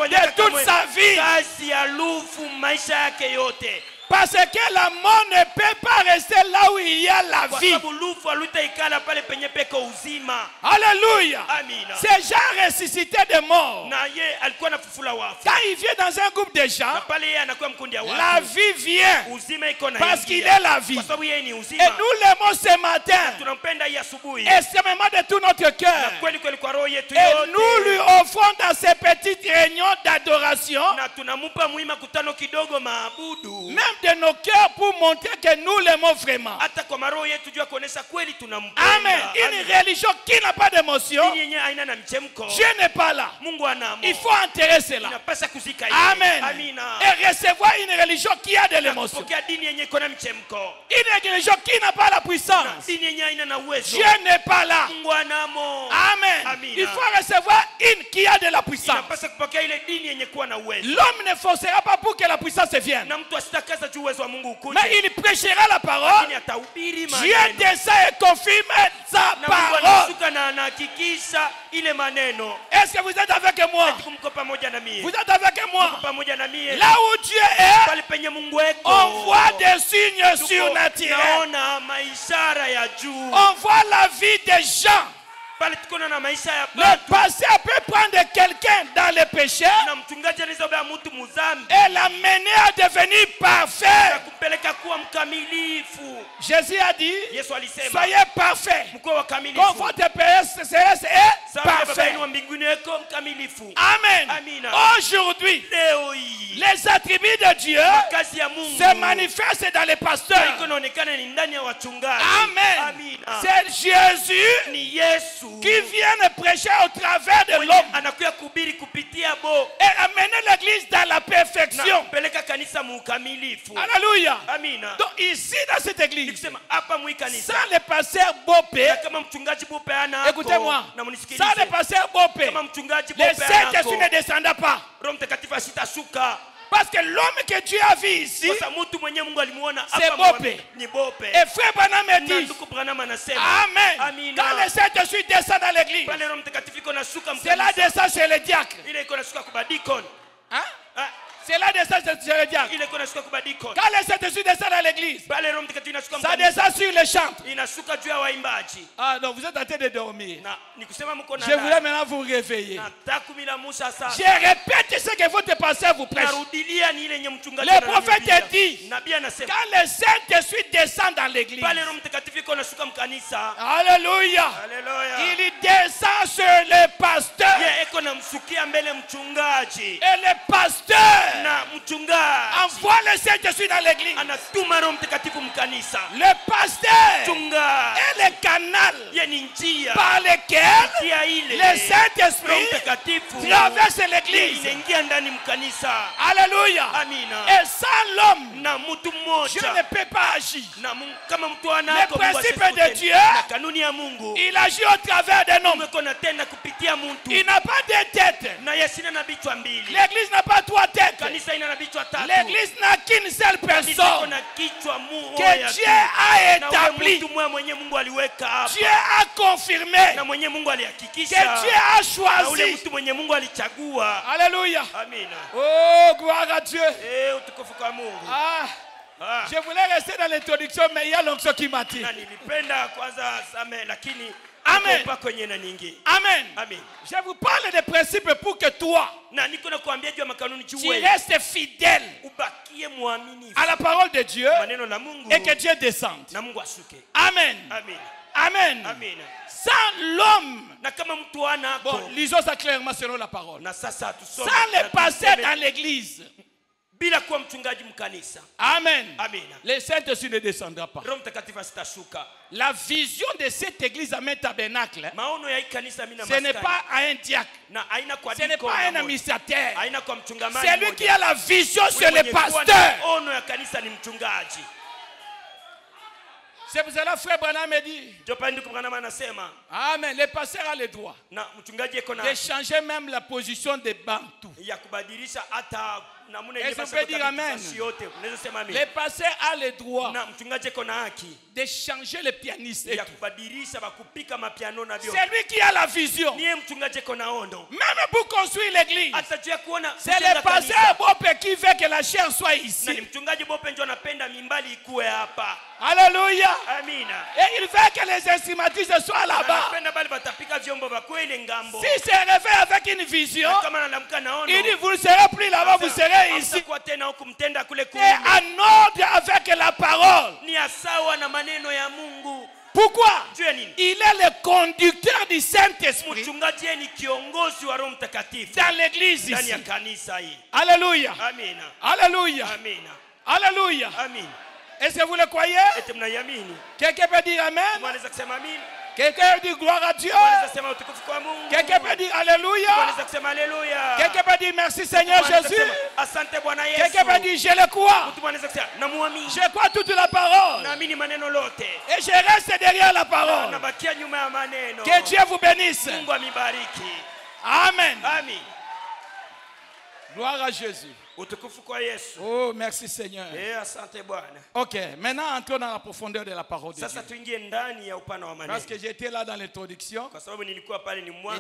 de toute sa vie. Kazi ya lufu maisha yake yote. Parce que la mort ne peut pas rester là où il y a la Kwa vie. sababu lufu alutaikala pale penye peko uzima. Alléluia. Amina. Ces gens ressuscités de mort, Na ye alikuwa anafufula wafu. quand il vient dans un groupe de Na gens, pale yeye anakuwa mkundi ya la watu. vie vient. Uzima iko na Parce qu'il ingia. est la vie. Kwa sababu yeye ni Et uzima. nous l'aimons ce matin, Tunampenda hii asubuhi. extrêmement de tout notre Na cœur. kweli kweli kwa roho yetu Et yote. nous lui offrons dans ces petites réunions d'adoration, Na tunamupa muhimu kutano kidogo maabudu. même de nos cœurs, pour montrer que nous l'aimons vraiment. Hata kwa maroho yetu jua kuonesha kweli tunampenda. Amen. Une religion qui n'a pas d'émotion, Dini yenyewe haina na mchemko. Dieu n'est pas là. Mungu anamo. Il faut enterrer cela. Inapasa kuzika hiyo. Amen. Amina. Et recevoir une religion qui a de l'émotion. Pokea dini yenye iko na mchemko. Une religion qui n'a pas la puissance. Dini yenye haina na uwezo. Dieu n'est pas là. Mungu anamo. Amen. Amina. Il faut recevoir une qui a de la puissance. Inapasa kupokea ile dini yenye kuwa na uwezo. L'homme ne forcera pas pour que la puissance vienne. Na mtu asitakaza juu uwezo wa Mungu ukuje. Mais il prêchera la parole. Lakini atahubiri Dieu maneno. descend et confirme sa Na Mungu parole. anashuka na anahakikisha ile maneno. Est-ce que vous êtes avec moi? Kumko pamoja na mie. Vous êtes avec moi? Pamoja na mie. Là où Dieu est, Pale penye Mungu eko. on voit des signes Tuko surnaturels. naona maishara ya juu. On voit la vie des gens. Pale tuko na maisha ya Le watu. pasteur peut prendre quelqu'un dans le péché Na mchungaji anaweza bea mtu muzambi. et l'amener à devenir Na parfait. kumpeleka kuwa mkamilifu. Jésus a dit, Yesu alisema soyez parfaits, mkuwa wakamilifu. comme votre Père céleste est Sawa baba parfait. yenu wa mbinguni eko mkamilifu. Amen. Amina. Aujourd'hui, Leo hii les attributs de Dieu kazi ya Mungu se manifestent dans les iko pasteurs. inaonekana ni ndani ya wachungaji. Amen. Amina. C'est Jésus Ni Yesu qui vient prêcher au travers de mwenye l'homme anakuya kuhubiri kupitia bo et amener l'église dans la na perfection. kupeleka kanisa muukamilifu. Alléluia. Amina. Donc ici dans cette église, Nikusema hapa mwi kanisa sans le pasteur Bopé, na kama mchungaji Bope ana écoutez-moi, na sans mnisikilize. le pasteur Bopé, Kama mchungaji le Bope Saint-Esprit ne anako descendra pas. Roho Mtakatifu asitashuka. Parce que l'homme que Dieu a vu ici, Kwa sababu mtu mwenye Mungu alimuona C'est hapa Bope. ni Bope. et frère Branham Na dit, ndugu Branham anasema Amen. Amina. Quand le Saint-Esprit descend dans l'église, pale Roho Mtakatifu iko nashuka cela mkanisa. descend chez les diacres. Ile iko nashuka kwa deacon. Hein? Ah, Cela descend chez les diacres. ile iko nashuka kwa deacon. Quand le Saint-Esprit descend dans l'église, Pale Roho Mtakatifu inashuka ça mkanisa. descend sur les chantres. Inashuka juu ya waimbaji. Ah non, vous êtes en train de dormir. Na nikusema mko na Je voulais maintenant vous réveiller. nataka kumilamusha sasa. Je répète ce que votre pasteur vous prêche. Narudilia ni ile yenye mchungaji Le prophète dit, Nabii anasema quand le Saint-Esprit descend dans l'église, pale Roho Mtakatifu iko nashuka mkanisa. Alléluia, Haleluya. il descend sur les pasteurs. Yeye iko namshukia mbele mchungaji. Et le pasteur na mchungaji envoie le Saint-Esprit dans l'église. anatuma Roho Mtakatifu mkanisa. Le pasteur Mchungaji est le canal ye ni njia par lequel njia ile le Saint-Esprit Roho Mtakatifu traverse l'église. inaingia ndani mkanisa. Alléluia. Amina. Et sans l'homme, Na mtu Dieu mmoja ne peut pas agir. na kama mtu anako Le principe de Dieu, na kanuni ya Mungu il agit au travers d'un homme. Mungu anatenda kupitia mtu. Il n'a pas de tête. Na Yesu na bichwa mbili. L'église n'a pas trois têtes. Kanisa ina bichwa tatu. L'église n'a qu'une seule personne que Dieu a établi. Mungu aliweka hapa. Dieu a confirmé. Na mwenye Mungu alihakikisha. Que Dieu a choisi. Na ule mtu mwenye Mungu alichagua. Alléluia. Amina. Oh, gloire à Dieu. Utukufu kwa Mungu. Je voulais rester dans l'introduction, mais il y a l'onction qui m'a dit. Na nilipenda kwanza same lakini Amen. Amen. Amen. Je vous parle des principes pour que toi, tu restes fidèle à la parole de Dieu et que Dieu descende. Amen. Amen. Amen. Sans l'homme, bon, lisons ça clairement selon la parole. Sans le pasteur dans l'église, Amen. Le Saint-Esprit ne descendra pas. La vision de cette église à tabernacle, ce n'est pas un diacre, ce n'est pas un administrateur, c'est lui qui a la vision sur le pasteur. C'est pour cela frère Branham me dit, Amen, le pasteur a le droit de changer même la position des bantous. Est-ce que vous pouvez dire Amen? Le pasteur a le droit de changer le pianiste. C'est lui qui a la vision. Même pour construire l'église, c'est le pasteur Bope qui veut que la chair soit ici. Alléluia. Et il veut que les instrumentistes soient là-bas. Si c'est réveillé avec une vision, il dit vous ne serez plus là-bas, vous serez ici. Et en ordre avec la parole. Pourquoi? Il est le conducteur du Saint-Esprit dans l'église ici. Alléluia. Alléluia. Alléluia. Est-ce que vous le croyez? Quelqu'un peut dire Amen? Quelqu'un peut dire gloire à Dieu? Quelqu'un peut dire Alléluia? Quelqu'un peut dire merci Seigneur Jésus? Quelqu'un peut dire je le crois? Je crois toute la parole. Et je reste derrière la parole. Que Dieu vous bénisse. Amen. Gloire à Jésus. Oh, merci Seigneur. Ok, maintenant entrons dans la profondeur de la parole de Dieu. Parce que j'étais là dans l'introduction. Le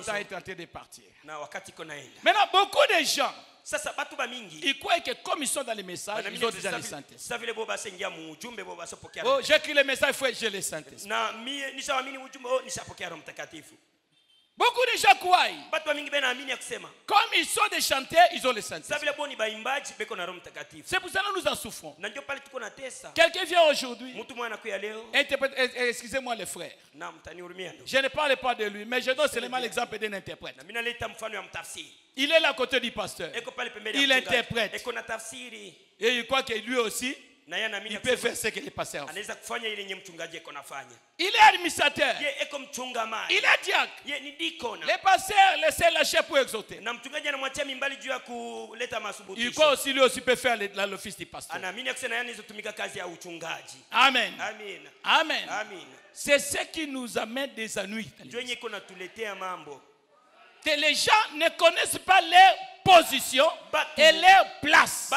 temps est en train de partir. Maintenant, beaucoup de gens, ils croient que comme ils sont dans les messages, ils ont déjà le Saint-Esprit. Oh, j'écris le message, il faut que j'ai le Saint-Esprit. Beaucoup de gens croient. Comme ils sont des chanteurs, ils ont le Saint-Esprit. C'est pour ça que nous en souffrons. Quelqu'un vient aujourd'hui. Excusez-moi les frères. Je ne parle pas de lui, mais je donne seulement l'exemple d'un interprète. Il est là à côté du pasteur. Il interprète. Et il croit que lui aussi, il peut faire ce que les pasteurs font. Il est administrateur. Il est diacre. Les pasteurs laissent lâcher pour exhorter. Il croit aussi lui aussi peut faire l'office du pasteur. Amen. Amen. C'est ce qui nous amène des ennuis. Que les gens ne connaissent pas leur position et leur place.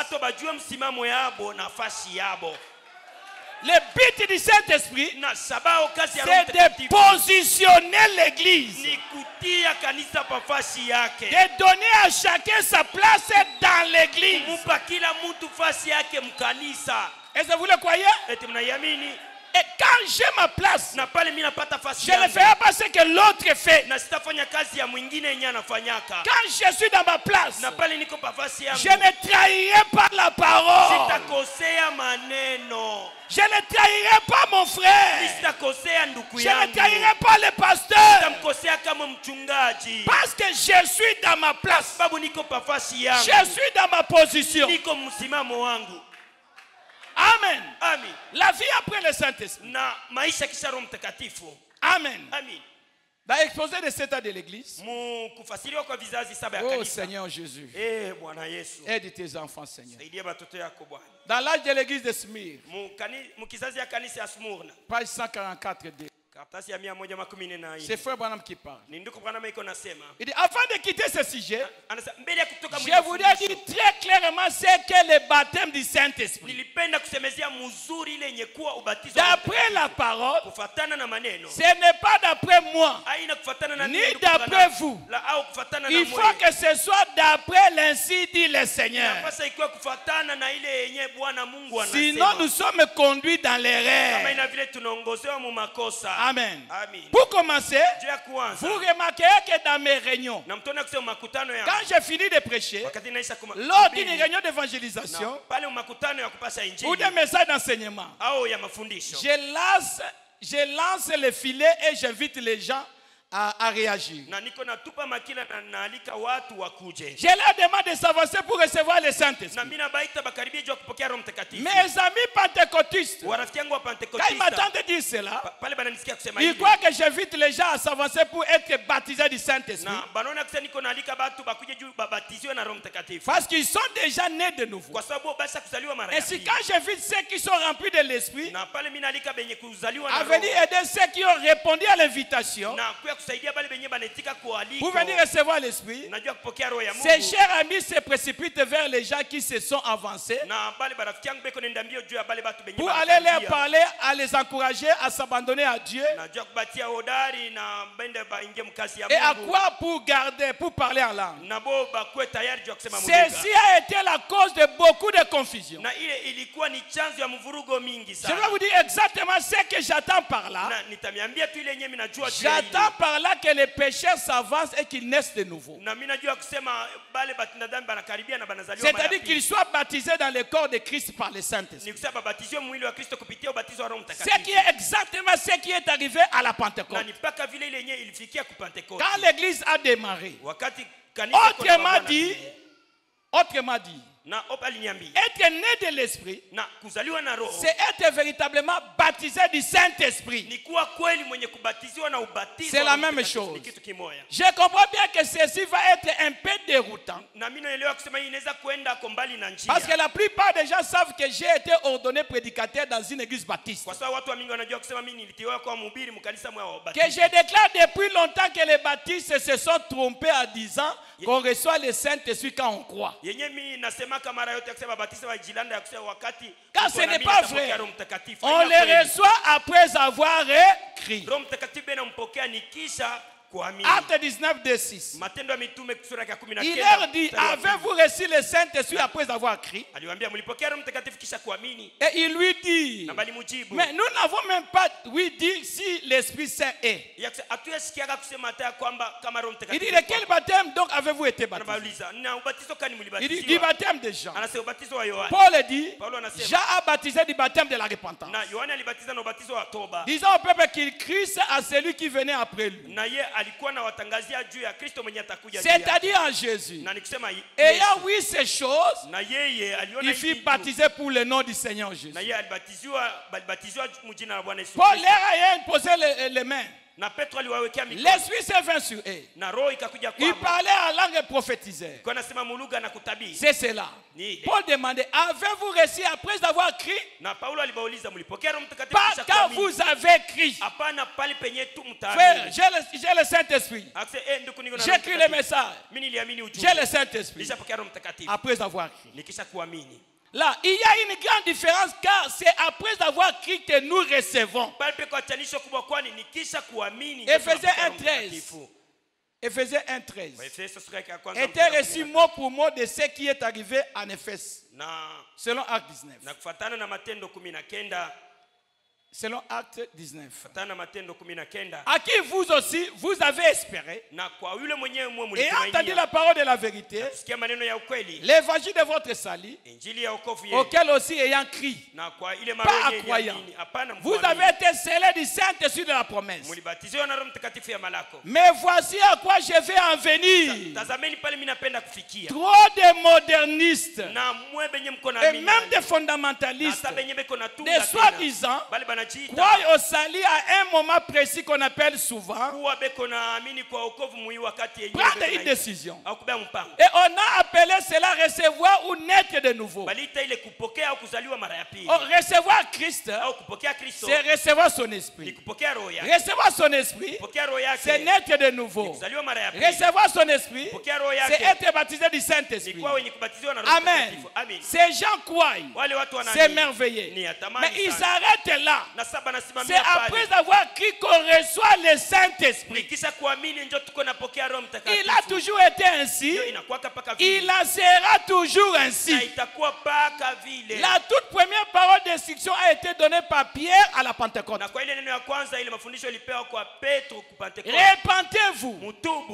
Le but du Saint-Esprit, c'est de positionner l'église. De donner à chacun sa place dans l'église. Est-ce que vous le croyez? Et quand j'ai ma place, na pale mimi napata fasi je ne ferai pas ce que l'autre fait. na sitafanya kazi ya mwingine yenye anafanyaka. Quand je suis dans ma place, na pale niko pa fasi yangu, je ne trahirai pas la parole. sitakosea maneno. Je ne trahirai pas mon frère. Sitakosea ndugu Je yangu. ne trahirai pas le pasteur. Sitamkosea kama mchungaji. Parce que je suis dans ma place. Sababu niko pa fasi yangu. Je suis dans ma position. Niko msimamo wangu. Amen. Amen. La vie après le Saint-Esprit. Na maisha kisha Roho Mtakatifu. Amen. Amen. Dans l'exposé de cet état de l'église. Kufasiriwa kwa vizazi saba ya Oh kanisa. Seigneur Jésus. Bwana Yesu. Aide tes enfants, Seigneur. Saidia watoto yako Bwana. Dans l'âge de l'église de Smyrne. Mukizazi ya kanisa ya Smyrna. Page 144D. Karatasi ya 114. C'est Frère Branham qui parle. Ni ndugu Branham iko nasema. Il dit, avant de quitter ce sujet, Anasema mbele ya kutoka je voudrais dire très clairement ce qu'est le baptême du Saint-Esprit. Nilipenda kusemezea mzuri ile yenye kuwa ubatizo. D'après la parole, kufuatana na maneno. ce n'est pas d'après moi, Haina kufuatana na ni d'après vous. au kufuatana na Il faut que ce soit d'après l'ainsi dit le Seigneur. Napasa ikiwa kufuatana na ile yenye Bwana Mungu anasema. Sinon nous sommes conduits dans l'erreur. Kama ina vile tunaongozewa mu makosa. Amen. Amen. Pour commencer, vous vous remarquerez que dans mes réunions, quand j'ai fini de prêcher, lors d'une réunion d'évangélisation ou d'un message d'enseignement, je lance le filet et j'invite les gens à réagir. Je leur demande de s'avancer pour recevoir le Saint-Esprit. Mes amis pentecôtistes, quand ils m'entendent dire cela, ils croient que j'invite les gens à s'avancer pour être baptisés du Saint-Esprit. Parce qu'ils sont déjà nés de nouveau. Et si quand j'invite ceux qui sont remplis de l'Esprit à venir aider ceux qui ont répondu à l'invitation pour venir recevoir l'Esprit, ces chers amis se précipitent vers les gens qui se sont avancés pour aller leur parler, à les encourager à s'abandonner à Dieu. Et à quoi pour garder, pour parler en langue. Ceci a été la cause de beaucoup de confusion. Je vais vous dire exactement ce que j'attends par là. J'attends par là que les pécheurs s'avancent et qu'ils naissent de nouveau. C'est-à-dire qu'ils soient baptisés dans le corps de Christ par le Saint-Esprit. Ce qui est exactement ce qui est arrivé à la Pentecôte. Quand l'église a démarré, autrement dit, être né de l'esprit, c'est être véritablement baptisé du Saint-Esprit. C'est la même chose. Je comprends bien que ceci va être un peu déroutant. Parce que la plupart des gens savent que j'ai été ordonné prédicateur dans une église baptiste. Que je déclare depuis longtemps que les baptistes se sont trompés en disant qu'on reçoit le Saint-Esprit quand on croit. Car ce n'est pas vrai. On les reçoit après avoir écrit. Acte 19, 6. Il leur dit, avez-vous reçu le Saint-Esprit après avoir écrit? Et il lui dit, mais nous n'avons même pas dit si l'Esprit Saint est. Il dit, de quel baptême donc avez-vous été baptisé? Il dit, du baptême de Jean. Paul dit, Jean a baptisé du baptême de la repentance. Disons au peuple qu'il crie à celui qui venait après lui. C'est-à-dire en Jésus. Ayant vu ces choses, il fut baptisé pour le nom du Seigneur Jésus. Paul leur a imposé les mains. L'Esprit s'est vint sur eux. Il parlait en langue et prophétisait. C'est cela. Paul demandait, avez-vous reçu après avoir écrit? Pas quand vous avez écrit. Frère, j'ai le Saint-Esprit. J'écris le message. J'ai le Saint-Esprit. Après avoir écrit. Là, il y a une grande différence car c'est après avoir écrit que nous recevons. Éphésiens 1:13. Éphésiens 1:13. Était reçu mot pour mot de ce qui est arrivé en Éphèse. Selon Acte 19. Selon Acte 19. Matendo 19. À qui vous aussi, vous avez espéré. Et entendu la parole de la vérité. L'évangile de votre salut. Auquel aussi ayant crié. Pas à croyant. Vous avez été scellés du Saint-Esprit de la promesse. Mais voici à quoi je vais en venir. Trop de modernistes. Et même des fondamentalistes. Des soi-disant. Croient au salut à un moment précis qu'on appelle souvent prendre une décision. Et on a appelé cela recevoir ou naître de nouveau. Recevoir Christ, c'est recevoir son esprit. Recevoir son esprit, c'est naître de nouveau. Recevoir son esprit, c'est être baptisé du Saint-Esprit. Amen. Ces gens croient, c'est merveilleux. Mais ils s'arrêtent là. C'est après avoir cru qu'on reçoit le Saint-Esprit. Il a toujours été ainsi. Il en sera toujours ainsi. La toute première parole d'instruction a été donnée par Pierre à la Pentecôte. Répentez-vous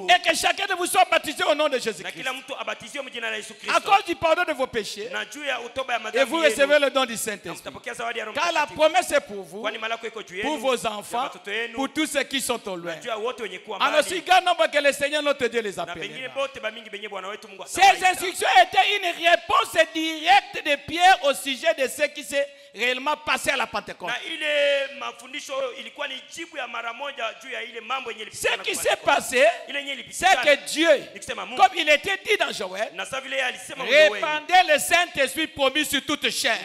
et que chacun de vous soit baptisé au nom de Jésus-Christ à cause du pardon de vos péchés, et vous recevez le don du Saint-Esprit. Car la promesse est pour vous, pour vos enfants, pour tous ceux qui sont au loin. En aussi grand nombre que le Seigneur notre Dieu les appelle. Ces instructions étaient une réponse directe de Pierre au sujet de ce qui s'est réellement passé à la Pentecôte. Ce qui s'est passé, c'est que Dieu, comme il était dit dans Joël, répandait le Saint-Esprit promis sur toute chair.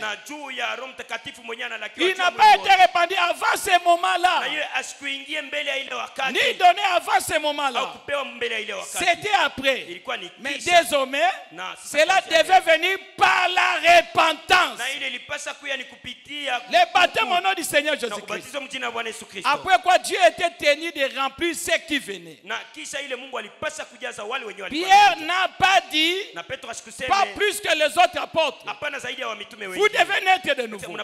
Il n'a pas été répandu avant ce moment-là, ni donné avant ce moment-là. C'était après. Mais désormais, cela devait venir par la repentance. Le baptême au nom du Seigneur Jésus-Christ. Après quoi Dieu était tenu de remplir ce qui venait. Pierre n'a pas dit, pas plus que les autres apôtres, vous devez naître de nouveau.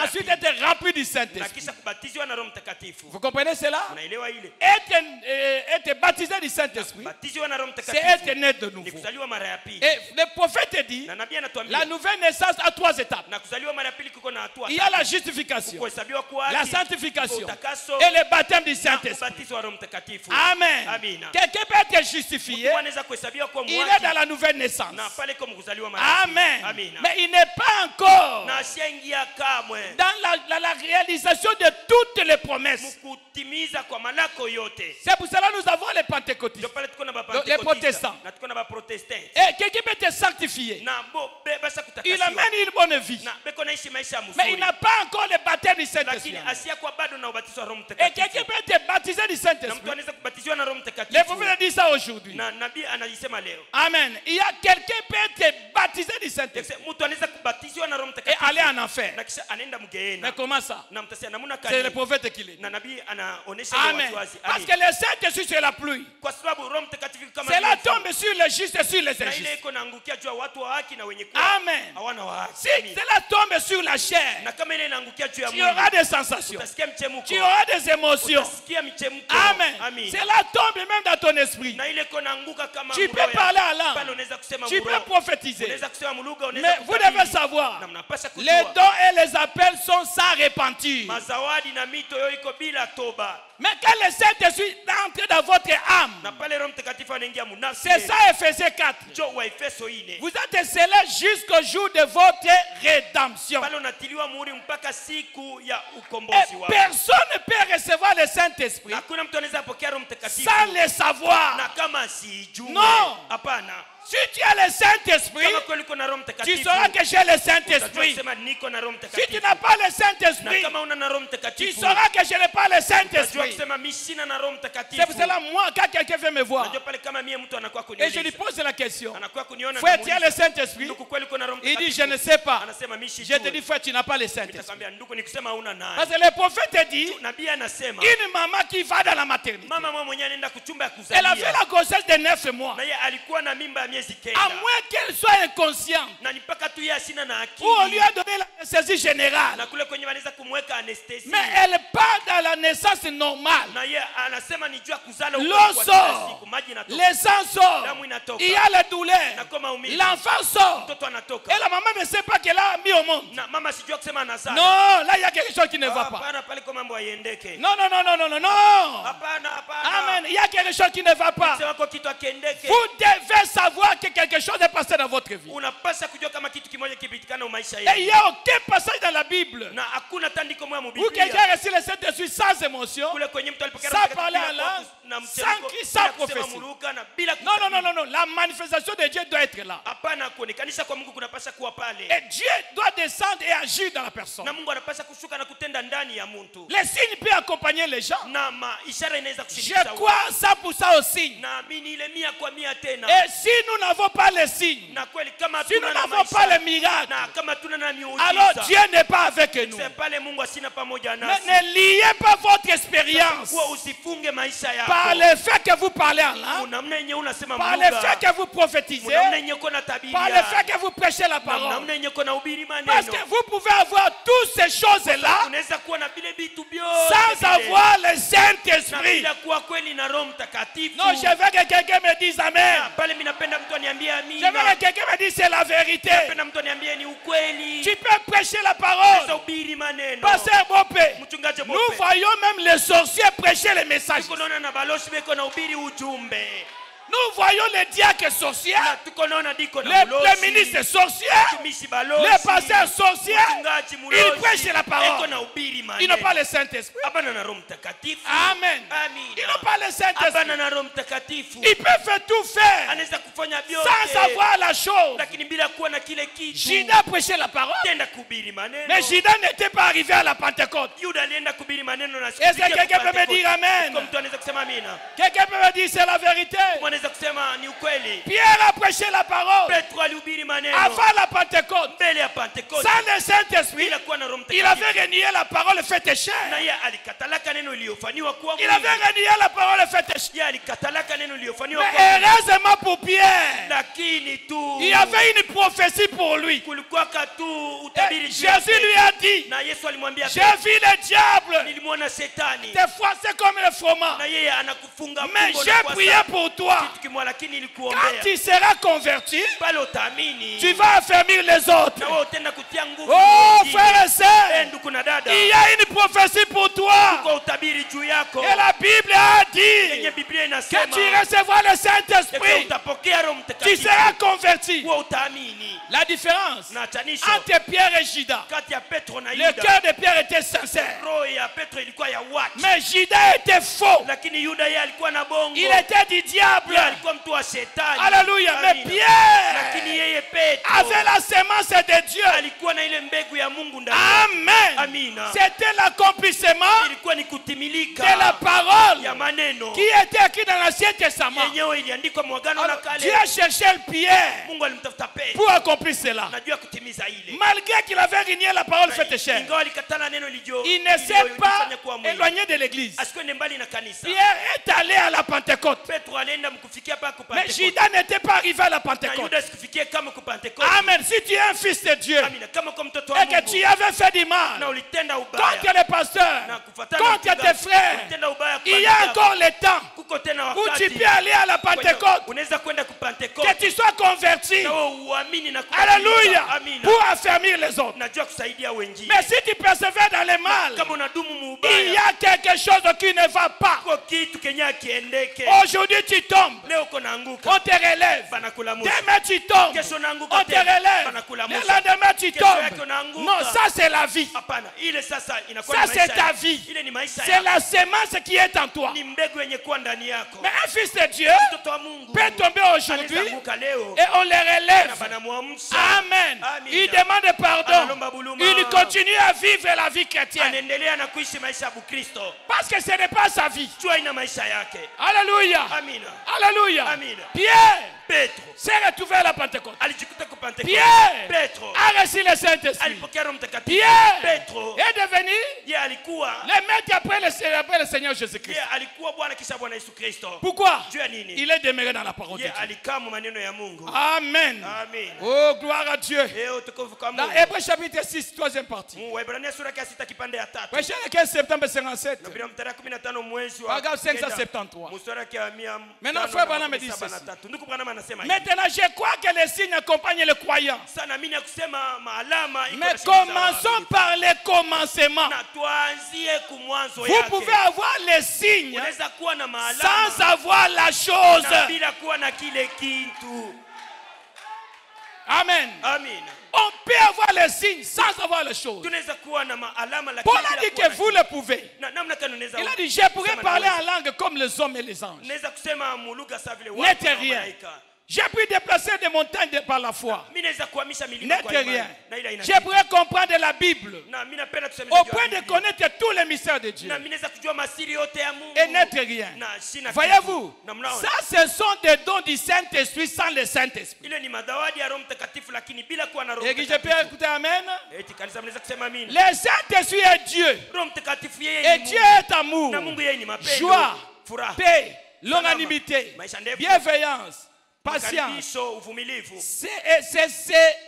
Ensuite être rempli du Saint-Esprit. Vous comprenez cela? Être baptisé du Saint-Esprit, c'est être né de nouveau. Et le prophète dit, la nouvelle naissance a 3 étapes. Il y a la justification, la sanctification et le baptême du Saint-Esprit. Amen. Quelqu'un peut être justifié, il est dans la nouvelle naissance. Amen. Mais il n'est pas encore dans la réalisation de toutes les promesses. C'est pour cela que nous avons les pentecôtistes, les protestants. Et quelqu'un peut être sanctifié, il amène une bonne vie, mais il n'a pas encore le baptême du Saint-Esprit. Et quelqu'un peut être baptisé du Saint-Esprit. Le prophète dit ça aujourd'hui. Amen. Il y a quelqu'un qui peut être baptisé du Saint-Esprit et aller en enfer. Mais comment ça? C'est le prophète qui l'est. Amen. Parce que le Saint-Esprit c'est la pluie. Cela tombe sur les justes et sur les injustes. Amen. Si cela tombe sur la chair, tu auras des sensations, tu auras des émotions. Amen. Cela tombe même dans ton esprit. Tu peux parler à l'âme, tu peux prophétiser. Mais vous devez savoir, les dons et les appels sont sans repentir. Mais quand le Saint-Esprit entre dans votre âme, c'est ça Ephésiens 4. Vous êtes scellés jusqu'au jour de votre rédemption. Et personne ne peut recevoir le Saint-Esprit sans le savoir. Non. Si tu as le Saint-Esprit, tu sauras que j'ai le Saint-Esprit. Si tu n'as pas le Saint-Esprit, tu sauras que je n'ai pas le Saint-Esprit. C'est pour cela, moi, quand quelqu'un veut me voir, et je lui pose la question, frère, tu as le Saint-Esprit? Il dit, je ne sais pas. Je te dis, frère, tu n'as pas le Saint-Esprit. Parce que le prophète dit, une maman qui va dans la maternité, elle a fait la grossesse de 9 mois. À moins qu'elle soit inconsciente. Ou on lui a donné l'anesthésie générale. Mais elle part dans la naissance normale. L'eau sort. Les sangs sortent. Il y a la douleur. L'enfant sort. Et la maman ne sait pas qu'elle a mis au monde. Non, là il y a quelque chose qui ne va pas. Non, non, non, non, non, non, non. Amen. Il y a quelque chose qui ne va pas. Vous devez savoir que quelque chose est passé dans votre vie. Et il n'y a aucun passage dans la Bible où quelqu'un a reçu le Saint-Esprit sans émotion, sans parler à langue, sans cri, sans prophétie. Non, non, non, non, non. La manifestation de Dieu doit être là. Et Dieu doit descendre et agir dans la personne. Les signes peuvent accompagner les gens. Je crois 100% aux signes. Et si nous n'avons pas les signes, si nous n'avons pas les miracles, alors Dieu n'est pas avec nous. Ne liez pas votre expérience par le fait que vous parlez en langue, par le fait que vous prophétisez, par le fait que vous prêchez la parole. Parce que vous pouvez avoir toutes ces choses-là sans avoir le Saint-Esprit. Non, je veux que quelqu'un me dise Amen. Je veux que quelqu'un me dise c'est la vérité. Tu peux prêcher la parole. Pasteur Bopé, nous voyons même les sorciers prêcher les messages. Nous voyons les diacres sorciers, les ministres sorciers, les pasteurs sorciers. Ils prêchent la parole. Ils n'ont pas le Saint-Esprit. Amen. Ils n'ont pas le Saint-Esprit. Ils peuvent tout faire sans savoir la chose. Judas prêchait la parole. Mais Judas n'était pas arrivé à la Pentecôte. Est-ce que quelqu'un peut me dire Amen? Quelqu'un peut me dire c'est la vérité? Pierre a prêché la parole avant la Pentecôte. Sans le Saint-Esprit, il avait renié la parole faite chair. Il avait renié la parole faite chair. Mais heureusement pour Pierre, il y avait une prophétie pour lui. Et Jésus lui a dit, j'ai vu le diable te froisser comme le froment, mais j'ai prié pour toi. Quand tu seras converti, tu vas affermir les autres. Oh frère et sœur, il y a une prophétie pour toi. Et la Bible a dit que tu recevras le Saint-Esprit, tu seras converti. La différence entre Pierre et Judas, le cœur de Pierre était sincère, mais Judas était faux. Il était du diable. Alléluia. Mais Pierre avait la semence de Dieu. Amen. C'était l'accomplissement de la parole qui était écrite dans l'Ancien Testament. Alors, Dieu a cherché le Pierre pour accomplir cela. Malgré qu'il avait renié la parole faite chair, il ne s'est pas éloigné de l'église. Pierre est allé à la Pentecôte. Mais Judas n'était pas arrivé à la Pentecôte. Amen. Si tu es un fils de Dieu et que tu avais fait du mal contre les pasteurs, contre tes frères, il y a encore le temps où tu peux aller à la Pentecôte, que tu sois converti. Alléluia. Pour affermir les autres. Mais si tu persévères dans le mal, il y a quelque chose qui ne va pas. Aujourd'hui tu tombes, on te relève. Demain tu tombes, on te relève. Le lendemain tu tombes. Non, ça c'est la vie. Ça c'est ta vie. C'est la semence qui est en toi. Mais un fils de Dieu peut tomber aujourd'hui et on le relève. Amen. Il demande pardon. Il continue à vivre la vie chrétienne. Parce que ce n'est pas sa vie. Alléluia. Alléluia. Pierre Petro s'est retrouvé à la Pentecôte. alijikuta ku Pentecoste. Pierre Petro a reçu le Saint-Esprit. alipokea Roho Mtakatifu. Pierre Petro est devenu yeye alikuwa le maître après le Seigneur Jésus-Christ. yeye alikuwa Bwana kisha Bwana Yesu Kristo. Pourquoi? Juu ya nini? Il est demeuré dans la parole de Yeye Dieu. alikaa mu maneno ya Mungu. Amen. Amen. Oh, gloire à Dieu. Utukufu kwa Dans Mungu. Hébreux chapitre 6, troisième partie. Waebrania sura ya 6 kipande ya 3. Prêché le 15 septembre 57. Na bila mtarehe 15 mwezi wa Paragraphe 573. mstari ya 100. Maintenant, frère Branham me dit ceci. Ndugu Branham anasema hivi. Maintenant, je crois que les signes accompagnent les croyants. Sana mimi nakusema maalama iko. Mais commençons par les commencements. Na tuanzie ku mwanzo Vous yake. pouvez avoir les signes Unaweza kuwa na maalama sans avoir la chose. na bila kuwa na kile kitu. Amen. Amen. On peut avoir les signes sans avoir les choses. Tunaweza kuwa na maalama lakini Paul a dit que vous le pouvez. namna kani unaweza. Il a dit, je pourrais parler en langue comme les hommes et les anges. Unaweza kusema mu lugha sawa vile N'était watu na rien. malaika. J'ai pu déplacer des montagnes par la foi. Mimi naweza kuhamisha milima kwa N'était imani. rien. Na ila ina. Je pourrais comprendre la Bible Na mimi napenda tuseme au point de connaître tous les mystères de Dieu. na mimi naweza kujua masiri yote ya Mungu. Et n'était rien. Na sina. Voyez-vous, Na mnaona. ça ce sont des dons du Saint-Esprit sans le Saint-Esprit. Ile ni madawadi ya Roho Mtakatifu lakini bila kuwa na Roho Et que je Mtakatifu. peux écouter Amen. Eti kanisa mnaweza kusema amini. Le Saint-Esprit est Dieu. Roho Mtakatifu yeye Et ni Dieu Mungu. est amour, Na Mungu yeye ni mapendo. joie, Furaha. paix, longanimité, Maisha ndefu. bienveillance, patience. Makaribisho, uvumilivu.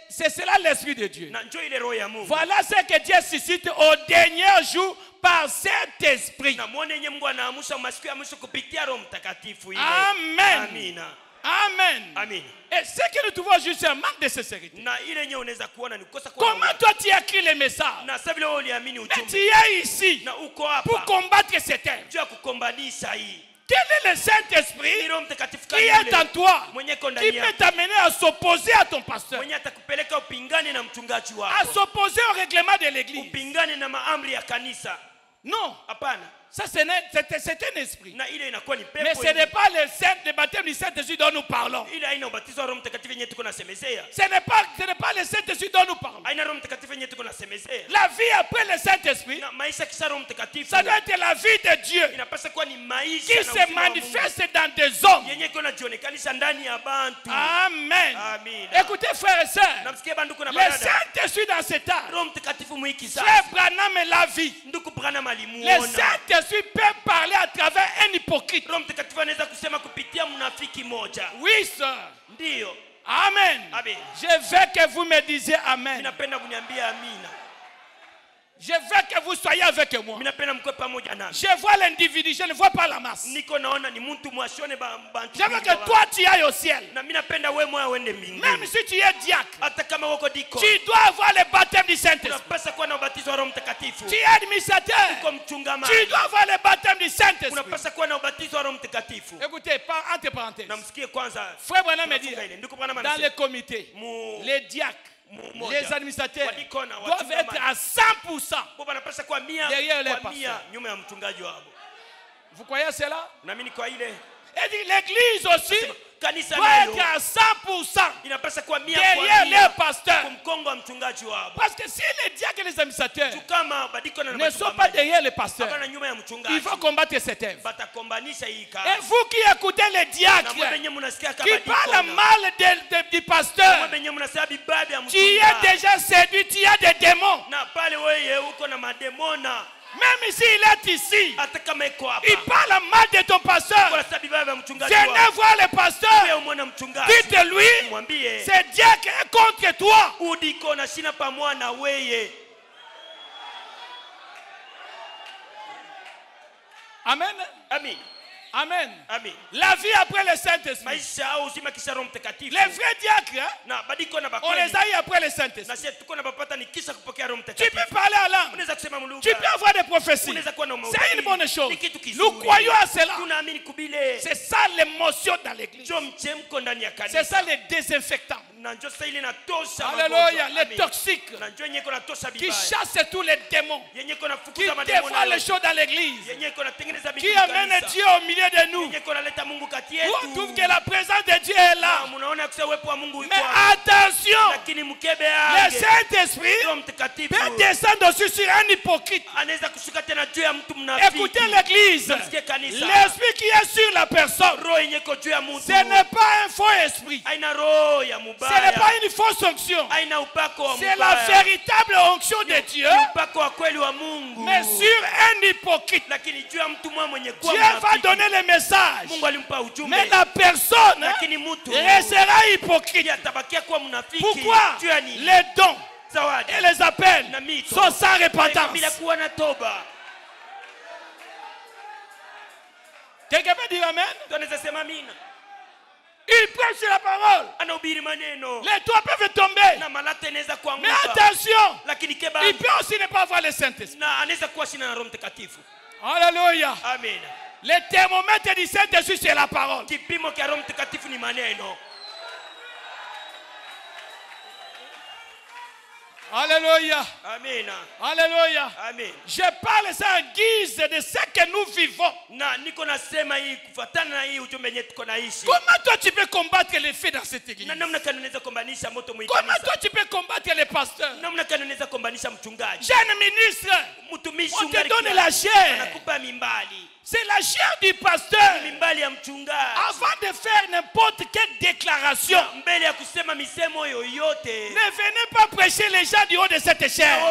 C'est cela l'Esprit de Dieu. Na njoo ile roho ya Mungu. Voilà ce que Dieu suscite au dernier jour par cet esprit. Na muone yenye Mungu anaamusha masiku ya mwisho kupitia Roho Mtakatifu ile. Amen. Amina. Amen. Amen. Et ce que nous trouvons juste un manque de sincérité. Na ile yenye unaweza kuona ni kukosa kwa. Comment toi tu as écrit les messages? Na sasa vile wewe uliamini Mais tu ujumbe. es ici Na uko hapa. pour combattre cet œuvre. Juu ya kukombanisha hii. Quel est le Saint-Esprit Ni Roho Mtakatifu qui est en toi, mwenye iko qui ndani peut yako. t'amener à s'opposer à ton pasteur, Mwenye atakupeleka upingane na mchungaji à wako. s'opposer au règlement de l'église? Upingane na maamri ya kanisa. Non, Hapana. ça c'est un esprit. Na ile inakuwa ni pepo. Mais ce n'est pas le baptême du Saint-Esprit dont nous parlons. ile haina ubatizo wa Roho Mtakatifu yenye tuko nasemezea. Ce n'est pas le Saint-Esprit dont nous parlons. Haina Roho Mtakatifu yenye tuko nasemezea. La vie après le Saint-Esprit, Na maisha kisha Roho Mtakatifu. ça doit être la vie de Dieu Inapaswa kuwa ni maisha qui na se uzima wa Mungu. manifeste dans des hommes. Yenye iko najionekanisha ndani ya bantu. Amen. Amen. Écoutez, frères et sœurs, Namsikia banduku na le barada. Saint-Esprit dans cet art, Roho Mtakatifu mwiki Frère sasa. Branham la vie. Nduku Branham Le alimuona. Saint-Esprit peut parler à travers un hypocrite. Roho Mtakatifu anaweza kusema kupitia mnafiki moja. Oui, sœur. Ndio. Amen. Amen. Je veux que vous me disiez Amen. Ninapenda kuniambia amina. Je veux que vous soyez avec moi. Ninapenda mkwe pamoja nami. Je vois l'individu, je ne vois pas la masse. Niko naona ni mtu mwashone bantu. Je veux que toi tu ailles au ciel. Na mimi napenda wewe moyo uende mbinguni. Même si tu es diacre, Hata kama wako diko. tu dois avoir le baptême du Saint-Esprit. Unapaswa kuwa na ubatizo wa Roho Mtakatifu. Tu es administrateur, Uko mchungamani. tu dois avoir le baptême du Saint-Esprit. Unapaswa kuwa na ubatizo wa Roho Mtakatifu. Écoutez, entre parenthèses, Na msikie kwanza. Frère Branham me dit, Ndugu Branham dans anasema, les comités, les diacres, moja. les administrateurs Wadikona, doivent wachungamani. être à 100%. Baba anapaswa kuwa mia Derrière les kwa mia pasteurs. nyuma ya mchungaji wao. Vous croyez cela? Na mimi kwa ile Et dit, l'église aussi kanisa doit nayo être à 100% inapaswa kuwa mia derrière kwa les mia pasteurs. kumkongo wa mchungaji wao. Parce que si les diacres et les administrateurs Kama badikona na ne sont pas derrière les pasteurs, hapana nyuma ya il mchungaji. faut combattre cette œuvre. Batakombanisha hii Et kazi. vous qui écoutez les Na diacres mwe benye mnasikia qui kama parlent dikona. mal du Mwe pasteur, benye mnasikia bibabi ya tu es mchungaji. déjà séduit, tu as des démons. Na pale wewe uko na mademona. Même s'il est ici, Hata kama iko hapa. il parle mal de ton pasteur. Kwa sababu bibabi ya mchungaji Venez wao. voir le pasteur. Wewe mwana mchungaji. Dites-lui, Mwambie. c'est Dieu qui est contre toi. Udiko na shina pamoja na weye. Amen. Amen. Amen. Amen. La vie après le Saint-Esprit. Maisha au uzima kisha Roho Mtakatifu. Les vrais diacres, Na badiko na on les bakweli. a eu après le Saint-Esprit. Na sisi tuko na bapata ni kisha kupokea Roho Tu Mtakatifu. peux parler en langue. Unaweza kusema mlugha. Tu peux avoir des prophéties. Unaweza kuwa na C'est une bonne chose. Ni kitu kizuri. Nous croyons à cela. Tunaamini kubile. C'est ça l'émotion dans l'église. Ndio mchemko ndani ya C'est kanisa. ça les désinfectants. Na ndio sasa ile inatosha Alléluia. Les Amen. toxiques Na ndio yenye iko natosha qui bibaya. chassent tous les démons. Yenye iko Qui nafukuza mademoni. dévoient les choses dans l'église. Yenye iko natengeneza Qui vitu amènent kanisa. Dieu au milieu de nous. Yenye iko naleta Mungu kati On yetu. trouve que la présence de Dieu est là. Mnaona kwa uwepo wa Mungu uko Mais hapa. attention, Lakini Le Saint-Esprit peut descendre aussi sur un hypocrite. Écoutez l'église. L'esprit qui est sur la personne, ce n'est pas un faux esprit. Ce n'est pas une fausse onction. C'est la véritable onction de Dieu. Mais sur un hypocrite, Dieu va donner le message. Mais la personne restera hypocrite. Pourquoi? Les dons et les appels sont sans repentance. Quelqu'un peut dire amen? Il prêche la parole. Les toits peuvent tomber. Mais attention, il peut aussi ne pas avoir le Saint-Esprit. Alléluia. Amen. Le thermomètre du Saint-Esprit, c'est la parole. Alléluia. Amen. Alléluia. Amen. Je parle ça en guise de ce que nous vivons. Comment toi tu peux combattre les faits dans cette église? Comment toi tu peux combattre les pasteurs? Jeune ministre, on te donne la chair. C'est la chair du pasteur. Avant de faire n'importe quelle déclaration, ne venez pas prêcher les gens du haut de cette chair. Ne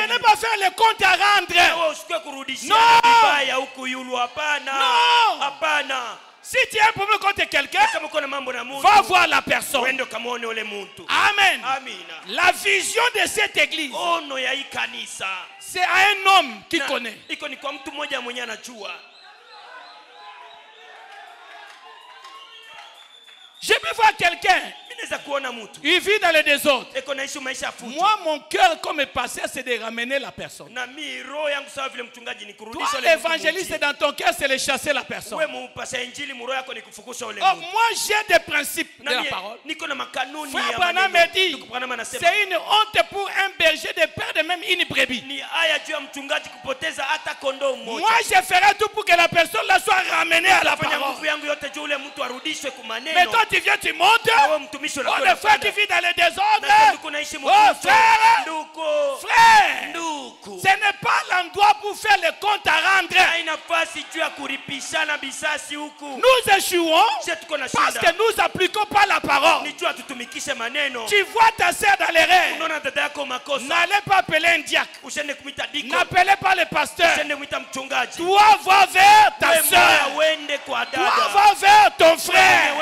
venez pas faire le compte à rendre. Non. Si tu as un problème contre quelqu'un, va voir la personne. Amen. La vision de cette église, c'est à un homme qui connaît. Je peux voir quelqu'un, il vit dans le désordre. Moi, mon cœur comme pasteur, c'est de ramener la personne. Toi, l'évangéliste dans ton cœur, c'est de chasser la personne. Moi, j'ai des principes de la parole. Frère Branham me dit, c'est une honte pour un berger de perdre même une brebis. Moi, je ferai tout pour que la personne là soit ramenée à la parole. Mais toi, tu viens, tu montes. Oh, le frère qui vit dans le désordre. Oh, frère. Ce n'est pas l'endroit pour faire le compte à rendre. Nous échouons parce que nous n'appliquons pas la parole. Tu vois ta sœur dans les rêves. N'allez pas appeler un diacre. N'appelez pas le pasteur. Toi, va vers ta sœur. Toi, va vers ton frère.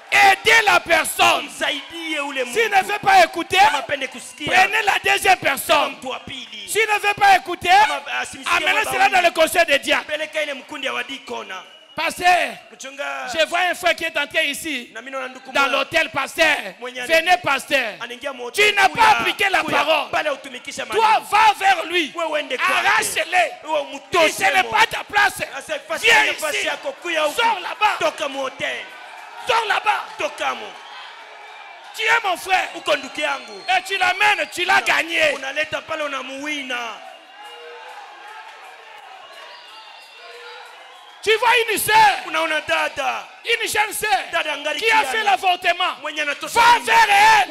Aidez la personne. S'il ne veut pas écouter, prenez la deuxième personne. S'il ne veut pas écouter, amenez cela dans le conseil des diacres. Pasteur, je vois un frère qui est entré ici dans l'hôtel. Pasteur, venez pasteur. Tu n'as pas appliqué la parole. Toi, va vers lui. Arrache-le. Ce n'est pas ta place. Viens ici. Sors là-bas. Sors là-bas. Tu es mon frère. Et tu l'amènes, tu l'as gagné. Tu vois une sœur, une jeune sœur qui a fait l'avortement. Va vers elle.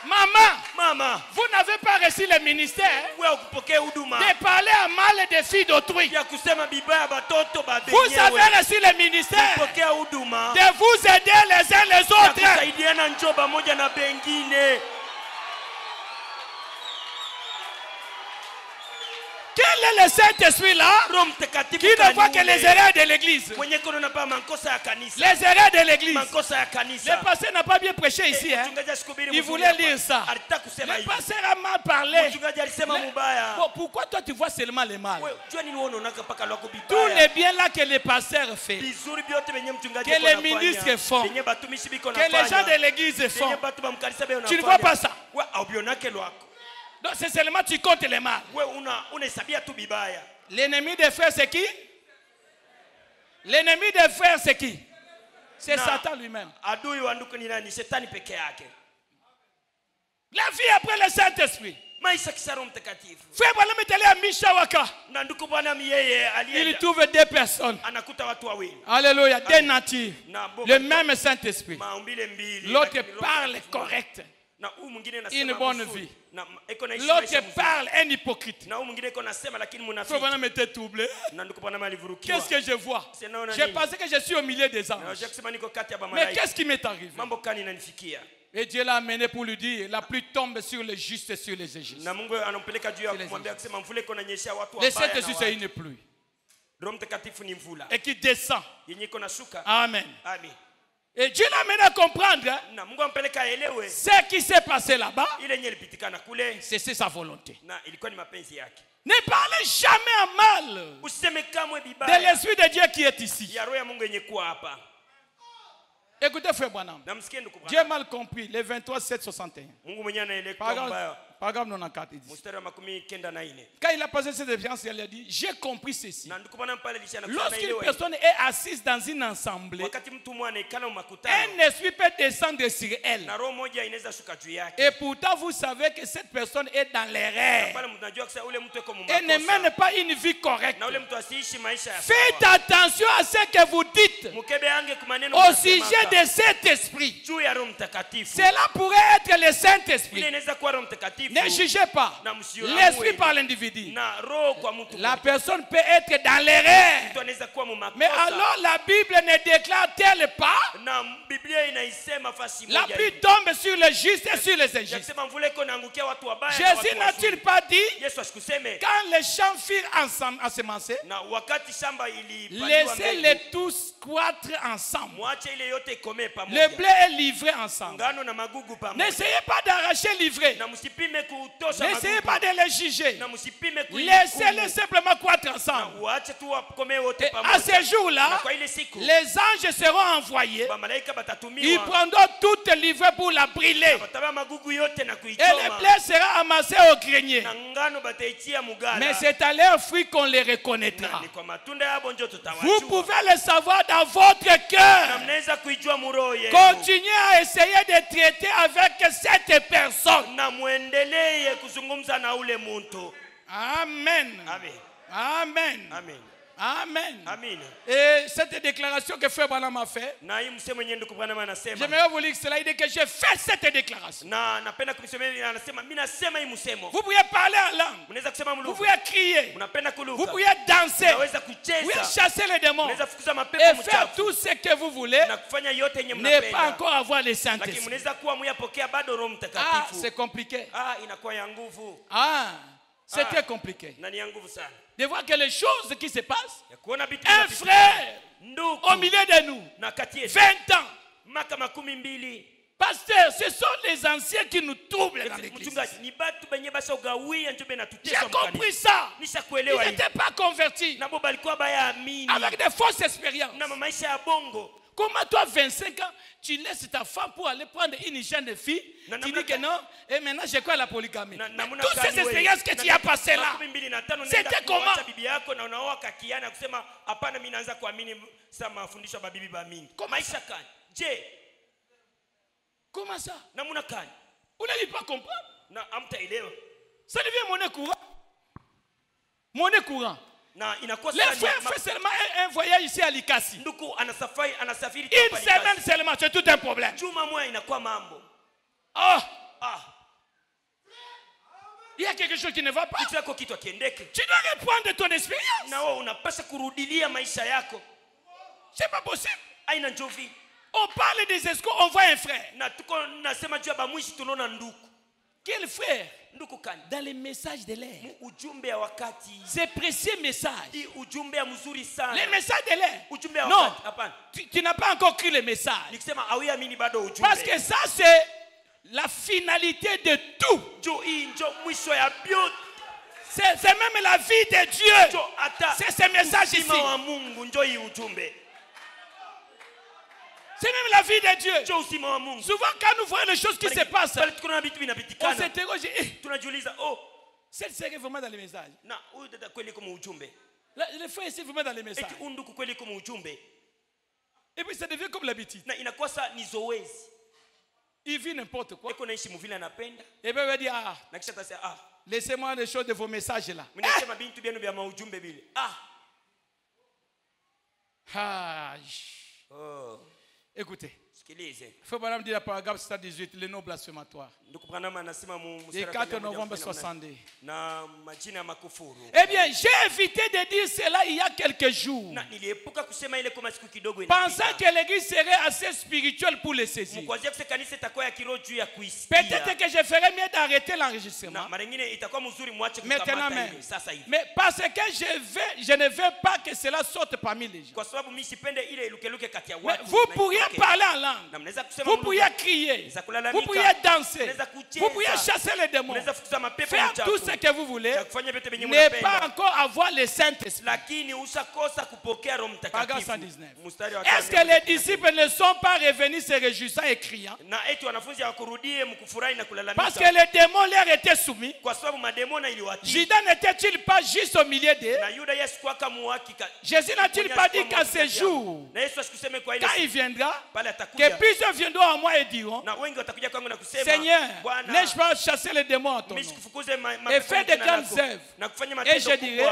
Maman, vous n'avez pas reçu le ministère de parler à mal des filles d'autrui. Vous avez reçu le ministère de vous aider les uns les autres. Quel est le Saint-Esprit là qui ne voit que les erreurs de l'église? Les erreurs de l'église. Le pasteur n'a pas bien prêché ici. Il voulait lire ça. Le pasteur a mal parlé. Pourquoi toi tu vois seulement les mal? Tous les biens là que le pasteur fait, que les ministres font, que les gens de l'église font, tu ne vois pas ça. Donc c'est seulement tu comptes les mal. L'ennemi des frères c'est qui? L'ennemi des frères c'est qui? C'est Satan lui-même. La vie après le Saint-Esprit. maisha kisha Roho Mtakatifu. Frère Branham est allé à Mishawaka. Na ndugu Branham yeye alienda. Il trouve deux personnes. Anakuta watu wawili. Alléluia, deux natures. Le même Saint-Esprit. Maumbile mbili. L'autre parle correct. Na mwingine anasema une bonne vie. L'autre parle un hypocrite. Na mwingine iko nasema lakini munafiki. Frère Branham était troublé. Na ndugu Branham alivurukiwa. Qu'est-ce que je vois? Je pensais que je suis au milieu des anges. Mais qu'est-ce qui m'est arrivé? Mambo kani inanifikia. Et Dieu l'a amené pour lui dire, la pluie tombe sur les justes et sur les injustes. Na Mungu anampeleka juu ya kumwambia kusema mvule iko nanyeshia watu wabaya. Le Saint-Esprit c'est une pluie. Roho Mtakatifu ni mvula. Et qui descend. Yenye iko nashuka. Amen. Amen. Et Dieu l'a amené à comprendre na Mungu ampeleka elewe ce qui s'est passé là-bas. Ile yenye ilipitikana kule. C'est sa volonté. Na ilikuwa ni mapenzi yake. Ne parlez jamais à mal useme kamwe bibaya de l'esprit de Dieu qui est ici. Ya roho ya Mungu yenye kuwa hapa. Écoutez frère Branham. Dieu a mal compris les 23 7 61. Mungu mwenyewe anaelekea mbaya. Paragraphe 94 dit. Quand il a passé cette expérience, il a dit, j'ai compris ceci. Lorsqu'une personne est assise dans une assemblée, un esprit peut descendre sur elle. Et pourtant, vous savez que cette personne est dans l'erreur. Elle ne mène pas une vie correcte. Faites attention à ce que vous dites au sujet de cet esprit. Cela pourrait être le Saint-Esprit. Ne jugez pas l'esprit par l'individu. La personne peut être dans l'erreur. Mais alors la Bible ne déclare-t-elle pas? La pluie tombe sur les justes et sur les injustes. Jésus n'a-t-il pas dit, quand les champs furent ensemencés, laissez-les tous croître ensemble. Le blé est livré ensemble. N'essayez pas d'arracher l'ivraie. N'essayez pas de les juger. Laissez-les simplement croître ensemble. Et à ce jour-là, les anges seront envoyés. Ils prendront toute l'ivraie pour la brûler. Et le blé sera amassé au grenier. Mais c'est à leurs fruits qu'on les reconnaîtra. Vous pouvez le savoir dans votre cœur. Continuez à essayer de traiter avec cette personne. Amen. Amen. Amen. Amen. Amen. Amen. Et cette déclaration que Frère Branham a fait, j'aimerais vous lire cela. Il dit que j'ai fait cette déclaration. Vous pouvez parler en langue. Vous pouvez crier. Vous pouvez danser. Vous pouvez chasser les démons. Et faire tout ce que vous voulez. Ne pas encore avoir les Saint-Esprit. Ah, c'est compliqué. Ah, c'est très compliqué. De voir que les choses qui se passent, un frère au milieu de nous, 20 ans, pasteur, ce sont les anciens qui nous troublent dans l'église. J'ai compris ça. Ils n'étaient pas convertis avec des fausses expériences. Comment toi, 25 ans, tu laisses ta femme pour aller prendre une jeune fille, tu dis que non, et maintenant j'ai quoi la polygamie? Toutes ces expériences que tu as passées là, c'était comment? Comment ça? Vous n'allez pas comprendre? Ça devient monnaie courante. Monnaie courante. Les frères font seulement un voyage ici à Likasi. Une semaine seulement, c'est tout un problème. Oh. Il y a quelque chose qui ne va pas. Tu dois reprendre de ton expérience. C'est pas possible. On parle des escrocs, on voit un frère. Quel frère? Dans les messages de l'air. Ces précieux messages. Les messages de l'air. Non, tu n'as pas encore cru les messages. Parce que ça c'est la finalité de tout. C'est même la vie de Dieu. C'est ces messages ici. C'est même la vie de Dieu. Souvent quand nous voyons les choses qui se passent, on s'interroge. C'est sérieux vraiment dans les messages. Les frères ici vraiment dans les messages. Et puis ça devient comme l'habitude. Il vit n'importe quoi. Et puis il va dire, Laissez-moi les choses de vos messages là. Écoutez. Il faut dire la paragraphe 118, le nom blasphématoire. Le 4 novembre 62. Eh bien, j'ai évité de dire cela il y a quelques jours, pensant que l'église serait assez spirituelle pour le saisir. Peut-être que je ferais mieux d'arrêter l'enregistrement. Maintenant même. Mais parce que je ne veux pas que cela sorte parmi les gens. Mais vous pourriez parler en langue. Vous pourriez crier, vous pourriez danser, vous pourriez chasser les démons, faire tout ce que vous voulez, ne pas encore avoir le Saint-Esprit. Paragraphe 119. Est-ce que les disciples ne sont pas revenus se réjouissant et criant? Parce que les démons leur étaient soumis. Judas n'était-il pas juste au milieu d'eux? Jésus n'a-t-il pas dit qu'à ce jour, quand il viendra, que plusieurs viendront à moi et diront, Seigneur, n'ai-je pas chassé les démons en ton nom et fait de grandes œuvres? Et je dirai,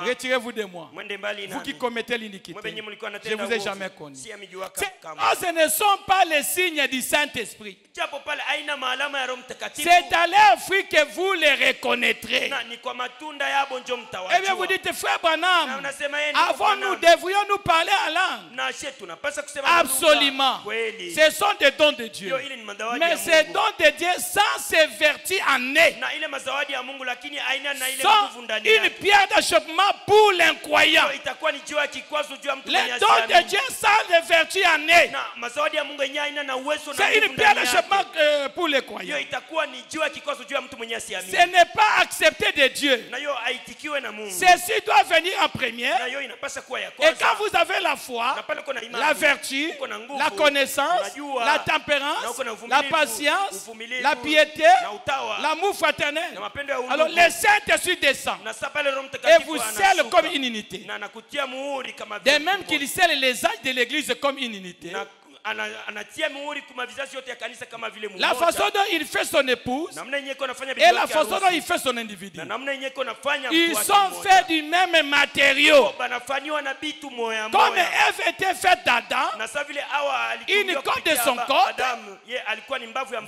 retirez-vous de moi, vous qui commettez l'iniquité, je ne vous ai jamais connu. Ce ne sont pas les signes du Saint-Esprit. C'est à leurs fruits que vous les reconnaîtrez. Et bien vous dites, frère Branham, nous devrions-nous parler en langue? Absolument. Ce sont des dons de Dieu. Mais ces dons de Dieu sans ces vertus en eux sont une pierre d'achoppement pour l'incroyant. Les dons de Dieu sans les vertus en eux, c'est une pierre d'achoppement pour les croyants. Ce n'est pas accepté de Dieu. Ceci doit venir en première. Et quand vous avez la foi, la vertu, la connaissance, la tempérance, la patience, la piété, l'amour fraternel, alors le Saint-Esprit descend et vous scelle comme une unité. De même qu'il scelle les âges de l'église comme une unité. La façon dont il fait son épouse et la façon dont il fait son individu, ils sont faits du même matériau. Comme Ève était faite d'Adam, une côte de son corps.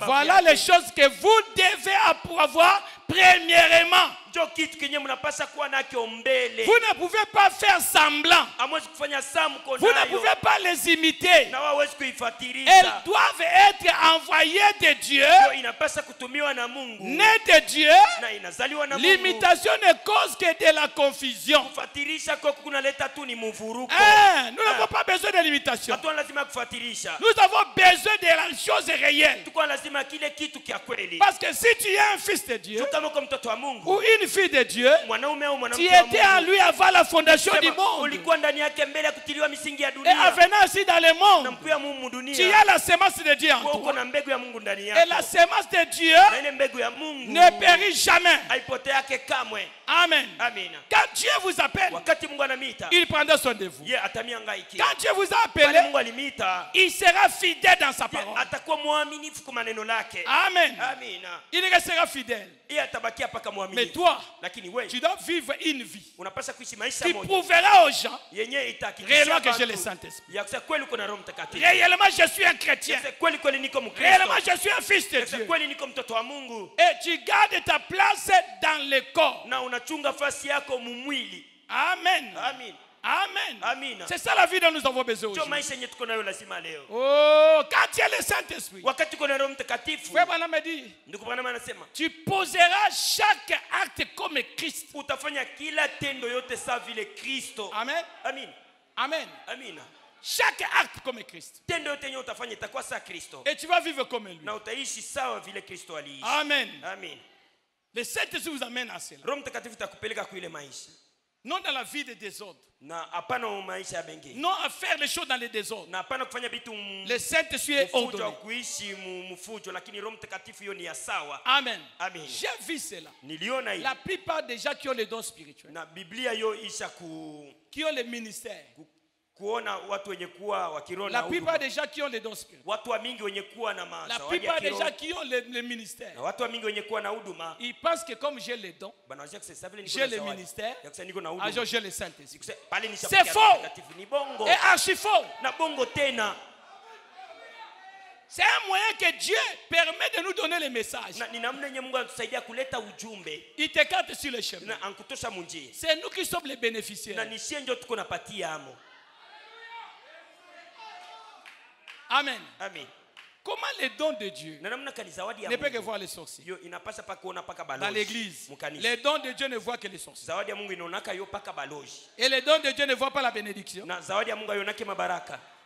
Voilà les choses que vous devez avoir premièrement. Vous ne pouvez pas faire semblant. Vous ne pouvez pas les imiter. Elles doivent être envoyées de Dieu, nées de Dieu. L'imitation ne cause que de la confusion. Nous n'avons pas besoin de l'imitation. Nous avons besoin de la chose réelle. Parce que si tu es un fils de Dieu ou une fille de Dieu, tu étais en lui avant la fondation du monde. Et en venant ici dans le monde, tu as la semence de Dieu en toi. Et la semence de Dieu ne périt jamais. Amen. Quand Dieu vous appelle, il prendra soin de vous. Quand Dieu vous a appelé, il sera fidèle dans sa parole. Amen. Il restera fidèle. Mais toi, tu dois vivre une vie qui prouvera aux gens réellement que j'ai le Saint-Esprit. Réellement, je suis un chrétien. Réellement, je suis un fils de Dieu. Et tu gardes ta place dans le corps. Amen. Amen. C'est ça la vie dont nous avons besoin aujourd'hui. Oh, quand tu as le Saint-Esprit, Frère Branham me dit, tu poseras chaque acte comme Christ. Amen. Amen. Chaque acte comme Christ. Et tu vas vivre comme lui. Amen. Le Saint-Esprit vous amène à cela. Non dans la vie de désordre. Non à faire les choses dans le désordre. Le Saint-Esprit est ordonné. Amen. J'ai vu cela. La plupart des gens qui ont les dons spirituels, qui ont les ministères, La plupart des gens qui ont les dons spirituels, la plupart des gens qui ont le ministère, ils pensent que comme j'ai les dons, j'ai le ministère, alors j'ai le Saint-Esprit. C'est faux et archi faux. C'est un moyen que Dieu permet de nous donner les messages. Il t'écarte sur le chemin. C'est nous qui sommes les bénéficiaires. Amen. Amen. Comment les dons de Dieu ne peuvent que voir les sorciers? Dans l'église, les dons de Dieu ne voient que les sorciers. Et les dons de Dieu ne voient pas la bénédiction.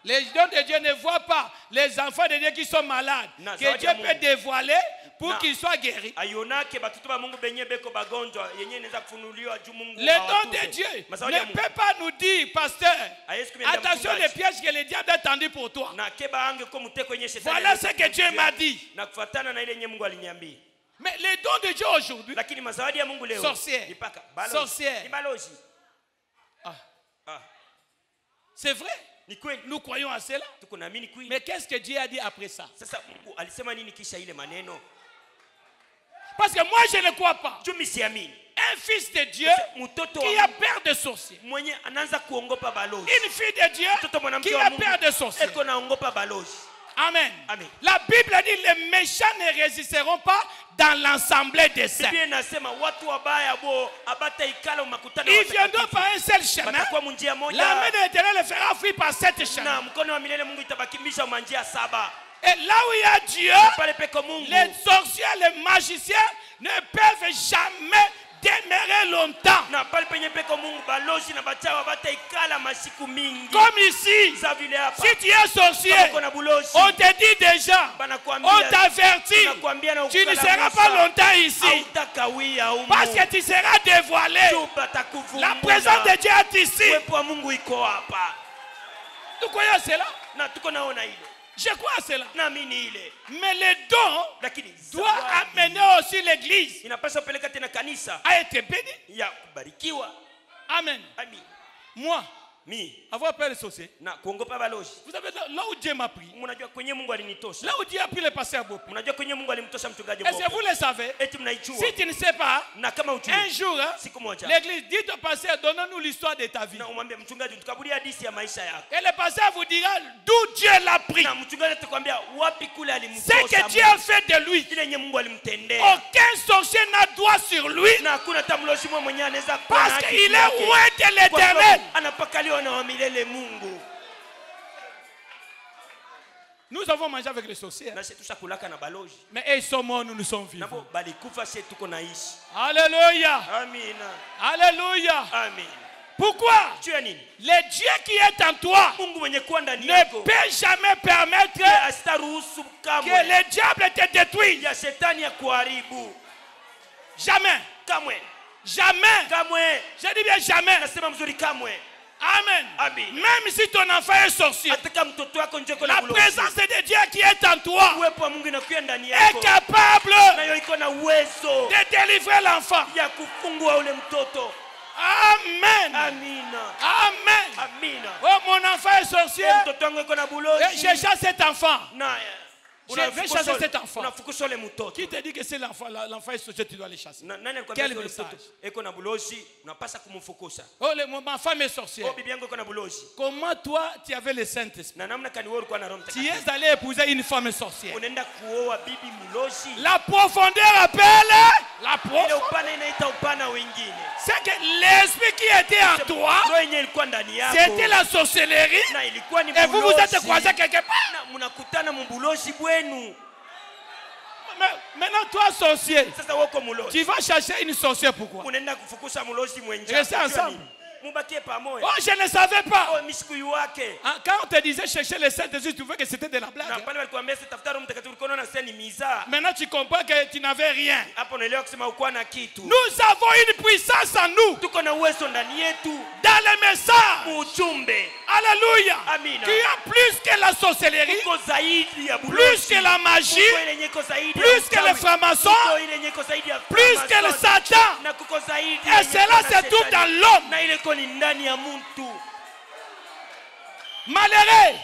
Les dons de Dieu ne voient pas les enfants de Dieu qui sont malades, que Dieu peut dévoiler pour qu'ils soient guéris. Les dons de Dieu ne peuvent pas nous dire, pasteur, attention les pièges que le diable a tendus pour toi. Voilà ce que Dieu m'a dit. Mais les dons de Dieu aujourd'hui, sorcières, c'est vrai. Nous croyons à cela. Mais qu'est-ce que Dieu a dit après ça? Parce que moi je ne crois pas. Un fils de Dieu qui a peur de sorciers. Une fille de Dieu qui a peur de sorciers. Amen. Amen. La Bible dit les méchants ne résisteront pas dans l'assemblée des saints. Ils viendront par un seul chemin. La main de l'Éternel le fera fuir par 7 chemins. Et là où il y a Dieu, les sorciers, les magiciens ne peuvent jamais demeurer longtemps. Comme ici, si tu es sorcier, on te dit déjà, on t'avertit, tu ne seras pas longtemps ici. Parce que tu seras dévoilé. La présence de Dieu est ici. Nous croyons à cela? Je crois à cela. Mais les dons doivent amener aussi l'église à être bénie. Amen. Moi, avoir peur des sorciers. Vous savez, là où Dieu m'a pris, là où Dieu a pris le pasteur Bopi, est-ce que vous le savez? Si tu ne sais pas, un jour, l'église dit au pasteur, donne-nous l'histoire de ta vie. Et le pasteur vous dira d'où Dieu l'a pris. Ce que Dieu a fait de lui. Aucun sorcier n'a droit sur lui. Parce qu'il est loin de l'Éternel. Nous avons mangé avec les sorciers. Mais ils sont morts, nous sommes vivants. Alléluia. Alléluia. Pourquoi? Le Dieu qui est en toi ne peut jamais permettre que le diable te détruise. Jamais. Jamais. Je dis bien jamais. Amen. Même si ton enfant est sorcier, la présence de Dieu qui est en toi est capable de délivrer l'enfant. Amen. Amen. Oh, mon enfant est sorcier. Je chasse cet enfant. Je vais chasser cet enfant. Qui te dit que c'est l'enfant est sorcier, tu dois le chasser? Quel message? Oh, ma femme est sorcière. Comment toi, tu avais le Saint-Esprit? Tu es allé épouser une femme sorcière. La profondeur appelle la profondeur. C'est que l'esprit qui était en toi, c'était la sorcellerie. Et vous vous êtes croisés quelque part. Maintenant, toi, sorcier, tu vas chercher une sorcière. Pourquoi? Restez ensemble. Oh, je ne savais pas. Quand on te disait chercher le Saint-Esprit, tu trouvais que c'était de la blague. Maintenant, tu comprends que tu n'avais rien. Nous avons une puissance en nous. Dans les messages. Alléluia. Qui a plus que la sorcellerie, plus que la magie, plus que les francs-maçons, plus que le Satan. Et cela, c'est tout dans l'homme. Malheureux.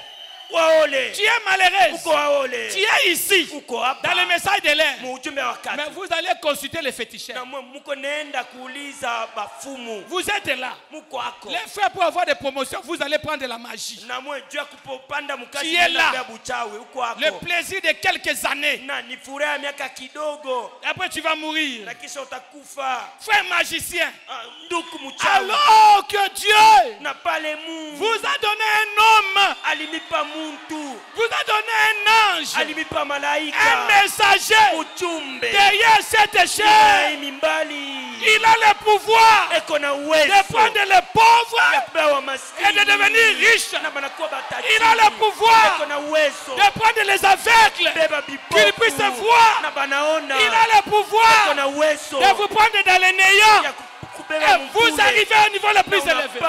Waole. Tu es malheureux. Uko waole. Tu es ici. Uko hapa. Dans le message de l'air. Muujumbe wa kati. Mais vous allez consulter les féticheurs. Na muko nenda kuuliza bafumu. Vous êtes là. Muko ako. Les frères, pour avoir des promotions, vous allez prendre de la magie. Na mwe jua kupanda mukashi Tu es là. na buchawi. Uko ako. Le plaisir de quelques années. Na ni furaha miaka kidogo. Après tu vas mourir. Na kisha utakufa. Frère magicien. Nduku muchawi. Alors que Dieu na pale Mungu vous a donné un homme. Alimipa muntu. Vous a donné un ange. Alimipa malaika. Un messager. Uchumbe. Derrière cette chair. Il a le pouvoir de prendre les pauvres et de devenir riche. Il a le pouvoir de prendre les aveugles qu'ils puissent voir. Il a le pouvoir de vous prendre dans les néants et vous arrivez au niveau le plus élevé.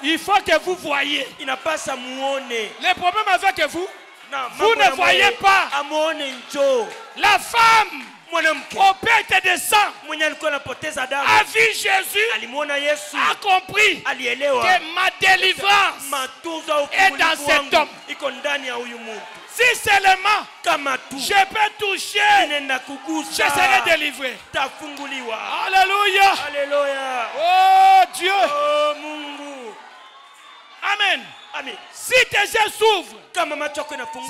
Il faut que vous voyez. Les problèmes avec vous, vous ne voyez pas. La femme au perte de sang a vu Jésus, a compris que ma délivrance est dans cet homme. Si seulement je peux toucher, je serai délivré. Alléluia. Oh Dieu. Amen. Amen. Si tes yeux s'ouvrent,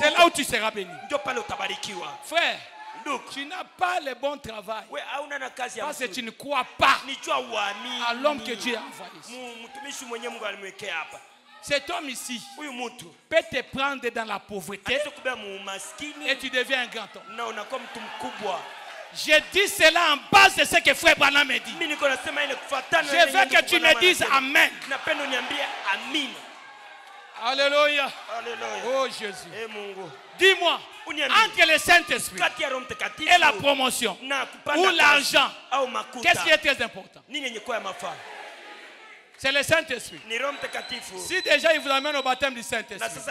c'est là où tu seras béni. Frère, tu n'as pas le bon travail parce que tu ne crois pas à l'homme que Dieu a envoyé. Cet homme ici peut te prendre dans la pauvreté et tu deviens un grand homme. Je dis cela en base de ce que frère Branham me dit. Je veux que tu me dises Amen. Alléluia. Oh Jésus. Dis-moi, entre le Saint-Esprit et la promotion ou l'argent, qu'est-ce qui est très important? C'est le Saint-Esprit. Si déjà il vous amène au baptême du Saint-Esprit,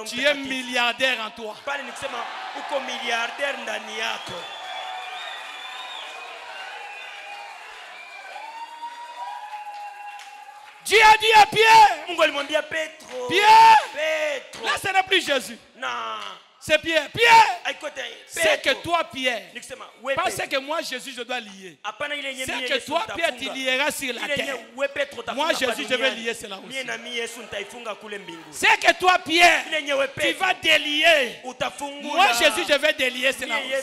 tu es milliardaire en toi. Dieu a dit à Pierre, Pierre, là ce n'est plus Jésus. C'est Pierre. Pierre, c'est que toi, Pierre, parce que moi, Jésus, je dois lier. C'est que toi, Pierre, tu lieras sur la terre. Moi, Jésus, je vais lier cela aussi. C'est que toi, Pierre, tu vas délier. Moi, Jésus, je vais délier cela aussi.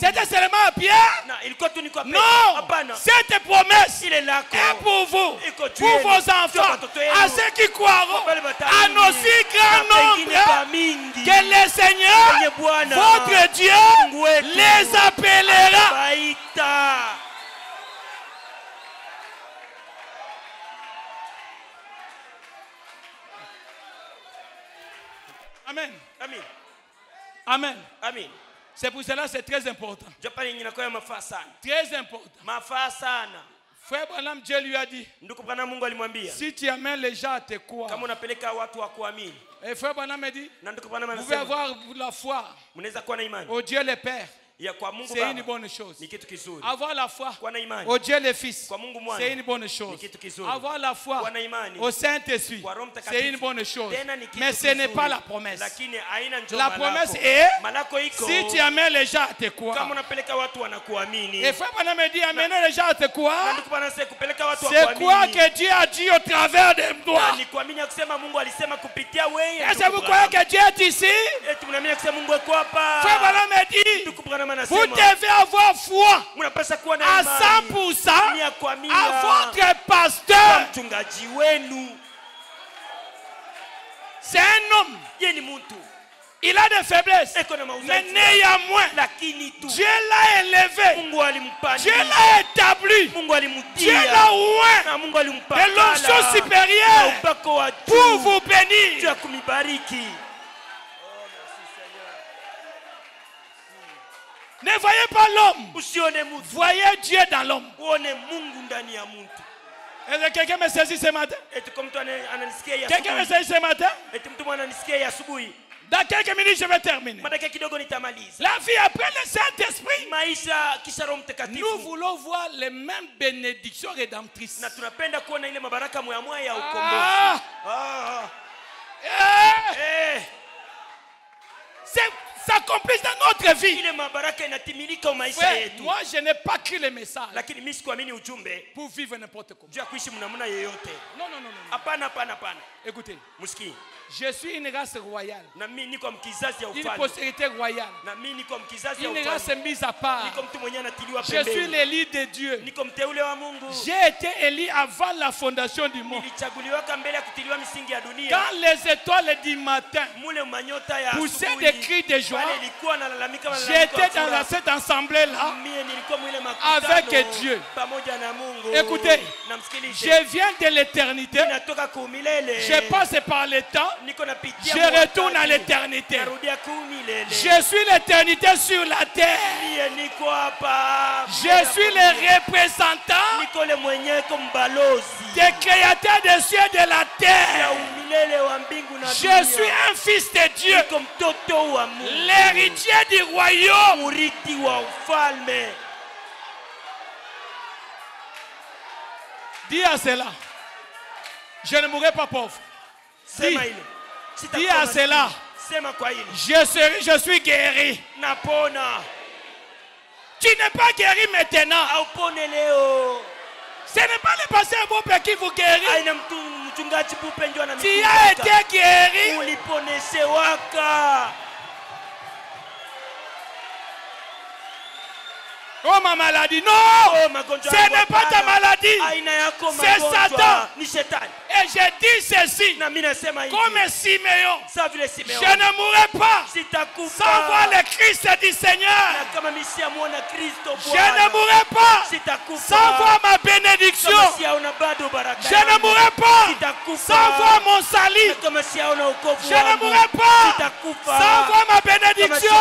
C'était seulement à Pierre? Non, cette promesse est pour vous, pour vos enfants, à ceux qui croiront, à nos si grands nombres, que le Seigneur, votre Dieu, les appellera. Amen. Amen. Amen. Amen. C'est pour cela que c'est très important. Très important. Frère Branham, Dieu lui a dit, si tu amènes les gens à te croire, et frère Branham me dit, vous pouvez avoir la foi au Dieu le Père. C'est une bonne chose. Avoir la foi au Dieu le Fils, c'est une bonne chose. Avoir la foi au Saint-Esprit, c'est une bonne chose. Mais ce n'est pas la promesse. La promesse est, si tu amènes les gens à te croire. Et frère Branham me dit, amener les gens à te croire, c'est quoi que Dieu a dit au travers de toi. Est-ce que vous croyez que Dieu est ici? Frère Branham me dit, vous devez avoir foi à 100% à votre pasteur. C'est un homme. Il a des faiblesses. Mais néanmoins, Dieu l'a élevé. Dieu l'a établi. Dieu l'a oint de l'onction supérieure pour vous bénir. Ne voyez pas l'homme. Voyez Dieu dans l'homme. Est-ce que quelqu'un me saisit ce matin? Quelqu'un me saisit ce matin? Dans quelques minutes, je vais terminer. La vie après le Saint-Esprit, nous voulons voir les mêmes bénédictions rédemptrices. Ça s'accomplit dans notre vie. Frère, moi, je n'ai pas cru le message pour vivre n'importe comment. Non. Écoutez. Je suis une race royale, une postérité royale, une race mise à part. Je suis l'élu de Dieu. J'ai été élu avant la fondation du monde. Quand les étoiles du matin poussaient des cris de joie, j'étais dans cette assemblée-là avec Dieu. Écoutez, je viens de l'éternité, je passe par le temps, je retourne à l'éternité. Je suis l'éternité sur la terre. Je suis le représentant des créateurs des cieux et de la terre. Je suis un fils de Dieu, l'héritier du royaume. Dis à cela, je ne mourrai pas pauvre. Dis à cela, je suis guéri. Tu n'es pas guéri maintenant. Ce n'est pas le pasteur Boupé qui vous guérit. Tu as été guéri. Oh ma maladie, non, ce n'est pas ta maladie, c'est Satan. Et je dis ceci, comme Siméon, je ne mourrai pas sans voir le Christ du Seigneur. Je ne mourrai pas sans voir ma bénédiction. Je ne mourrai pas sans voir mon salut. Je ne mourrai pas sans voir ma bénédiction.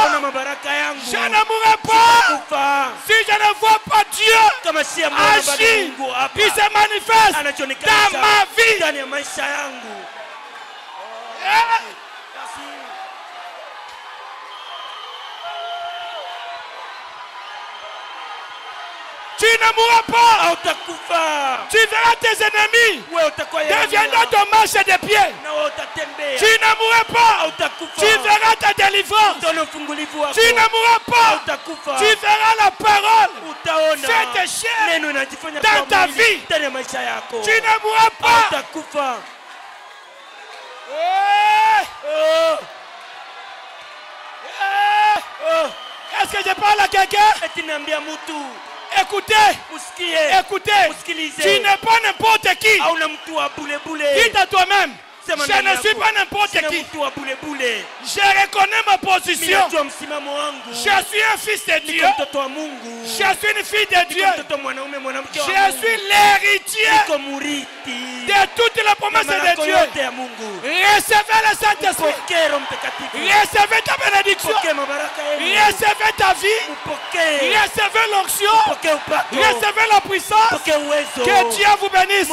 Je ne mourrai pas si je ne vois pas Dieu agir, qui se manifeste dans ma vie. Tu ne mourras pas. Tu verras tes ennemis deviendront ton marche des pieds. Tu ne mourras pas. Tu verras ta délivrance. Tu ne mourras pas. Tu verras la parole faire tes chair dans ta vie. Tu ne mourras pas. Est-ce que je parle à quelqu'un? Écoutez, tu n'es pas n'importe qui. Dis à toi-même, je ne suis pas n'importe qui. Je reconnais ma position. Je suis un fils de Dieu. Je suis une fille de Dieu. Je suis l'héritier de toutes les promesses de Dieu. Recevez le Saint-Esprit. Recevez ta bénédiction. Recevez ta vie. Recevez l'onction. Recevez la puissance. Que Dieu vous bénisse.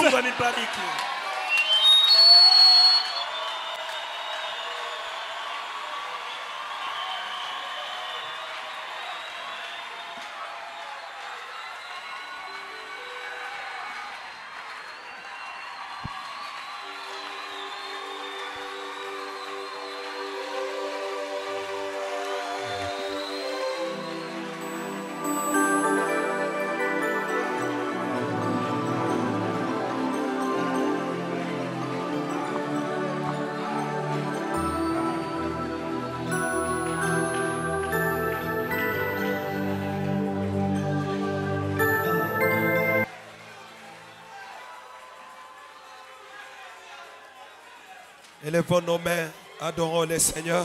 Élevons nos mains, adorons le Seigneur.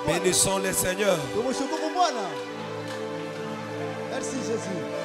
Bénissons le Seigneur. Merci Jésus.